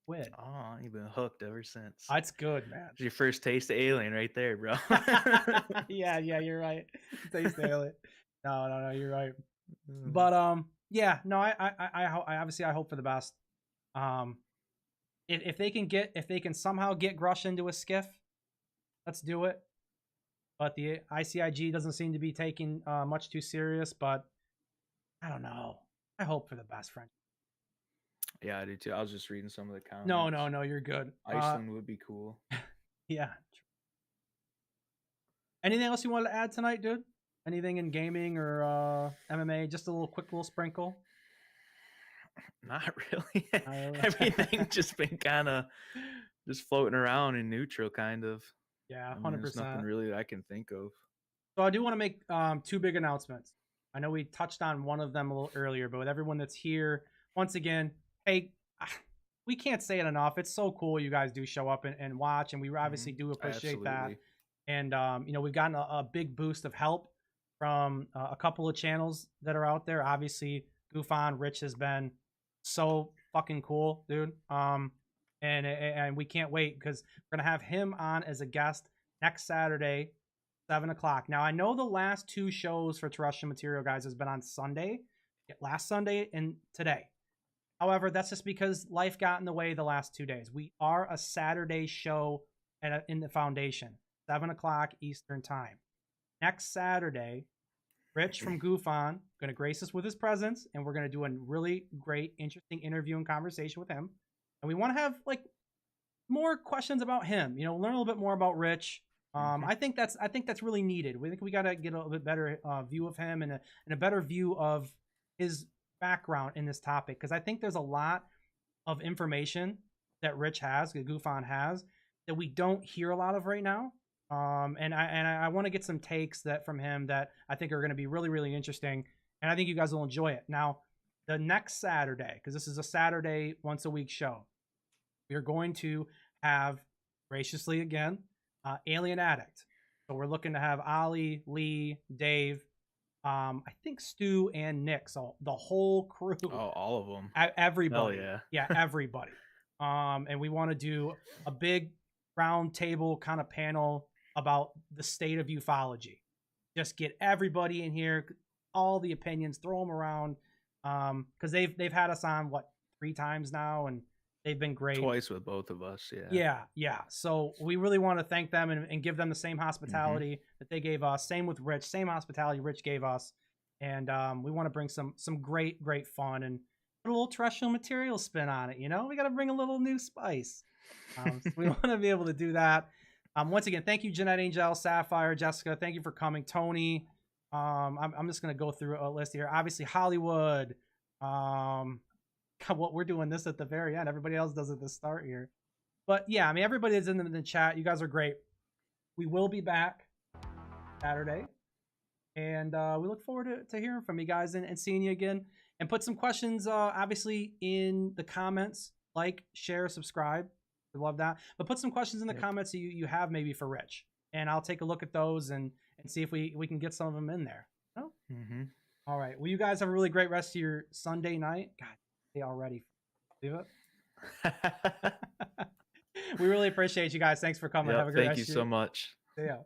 Squid.
Oh, you've been hooked ever since.
It's good, man.
It's your first taste of alien right there, bro.
Yeah, you're right. Taste alien. No, you're right.
Mm.
But yeah, no, I obviously I hope for the best. If they can somehow get Grush into a skiff, let's do it. But the ICIG doesn't seem to be taking much too serious. But I don't know. I hope for the best, friend.
Yeah, I do too. I was just reading some of the comments.
No, you're good.
Iceland would be cool.
Yeah. Anything else you wanted to add tonight, dude? Anything in gaming or MMA? Just a quick little sprinkle.
Not really. Everything just been kind of just floating around in neutral, kind of.
Yeah, 100%.
There's nothing really that I can think of.
So I do want to make two big announcements. I know we touched on one of them a little earlier, but with everyone that's here, once again, hey, we can't say it enough. It's so cool you guys do show up and watch, and we obviously do appreciate that. And we've gotten a big boost of help from a couple of channels that are out there. Obviously, Goof On Rich has been so fucking cool, dude. And we can't wait because we're gonna have him on as a guest next Saturday, 7:00. Now I know the last two shows for Terrestrial Material guys has been on Sunday, last Sunday and today. However, that's just because life got in the way the last 2 days. We are a Saturday show in the foundation, 7:00 Eastern time. Next Saturday, Rich from Goof On going to grace us with his presence, and we're going to do a really great, interesting interview and conversation with him. And we want to have like more questions about him. Learn a little bit more about Rich. I think that's really needed. We think we got to get a little bit better view of him and a better view of his background in this topic, because I think there's a lot of information that Rich has, that Goof On has, that we don't hear a lot of right now. And I want to get some takes from him that I think are going to be really, really interesting, and I think you guys will enjoy it. Now, the next Saturday, because this is a Saturday once a week show, we are going to have, graciously again, Alien Addict. So we're looking to have Ollie, Lee, Dave, I think Stu and Nick, so the whole crew.
Oh, all of them.
Everybody.
Hell yeah.
Yeah, everybody. And we want to do a big round table kind of panel about the state of ufology. Just get everybody in here, all the opinions, throw them around. Because they've had us on 3 times now, and they've been great.
Twice with both of us, yeah.
Yeah. So we really want to thank them and give them the same hospitality that they gave us. Same with Rich, same hospitality Rich gave us. And we want to bring some great fun and put a little terrestrial material spin on it. We got to bring a little new spice. So we want to be able to do that. Once again, thank you, Jeanette Angel, Sapphire, Jessica. Thank you for coming, Tony. I'm just gonna go through a list here. Obviously, Hollywood. What we're doing this at the very end. Everybody else does it at the start here. But yeah, I mean, everybody is in the chat. You guys are great. We will be back Saturday, and we look forward to hearing from you guys and seeing you again. And put some questions, obviously, in the comments. Like, share, subscribe. We love that. But put some questions in the comments that you have maybe for Rich, and I'll take a look at those and see if we can get some of them in there. Oh? All right. Well, you guys have a really great rest of your Sunday night. God, they already leave it. We really appreciate you guys. Thanks for coming. Have a great
Thank you so much.
Yeah.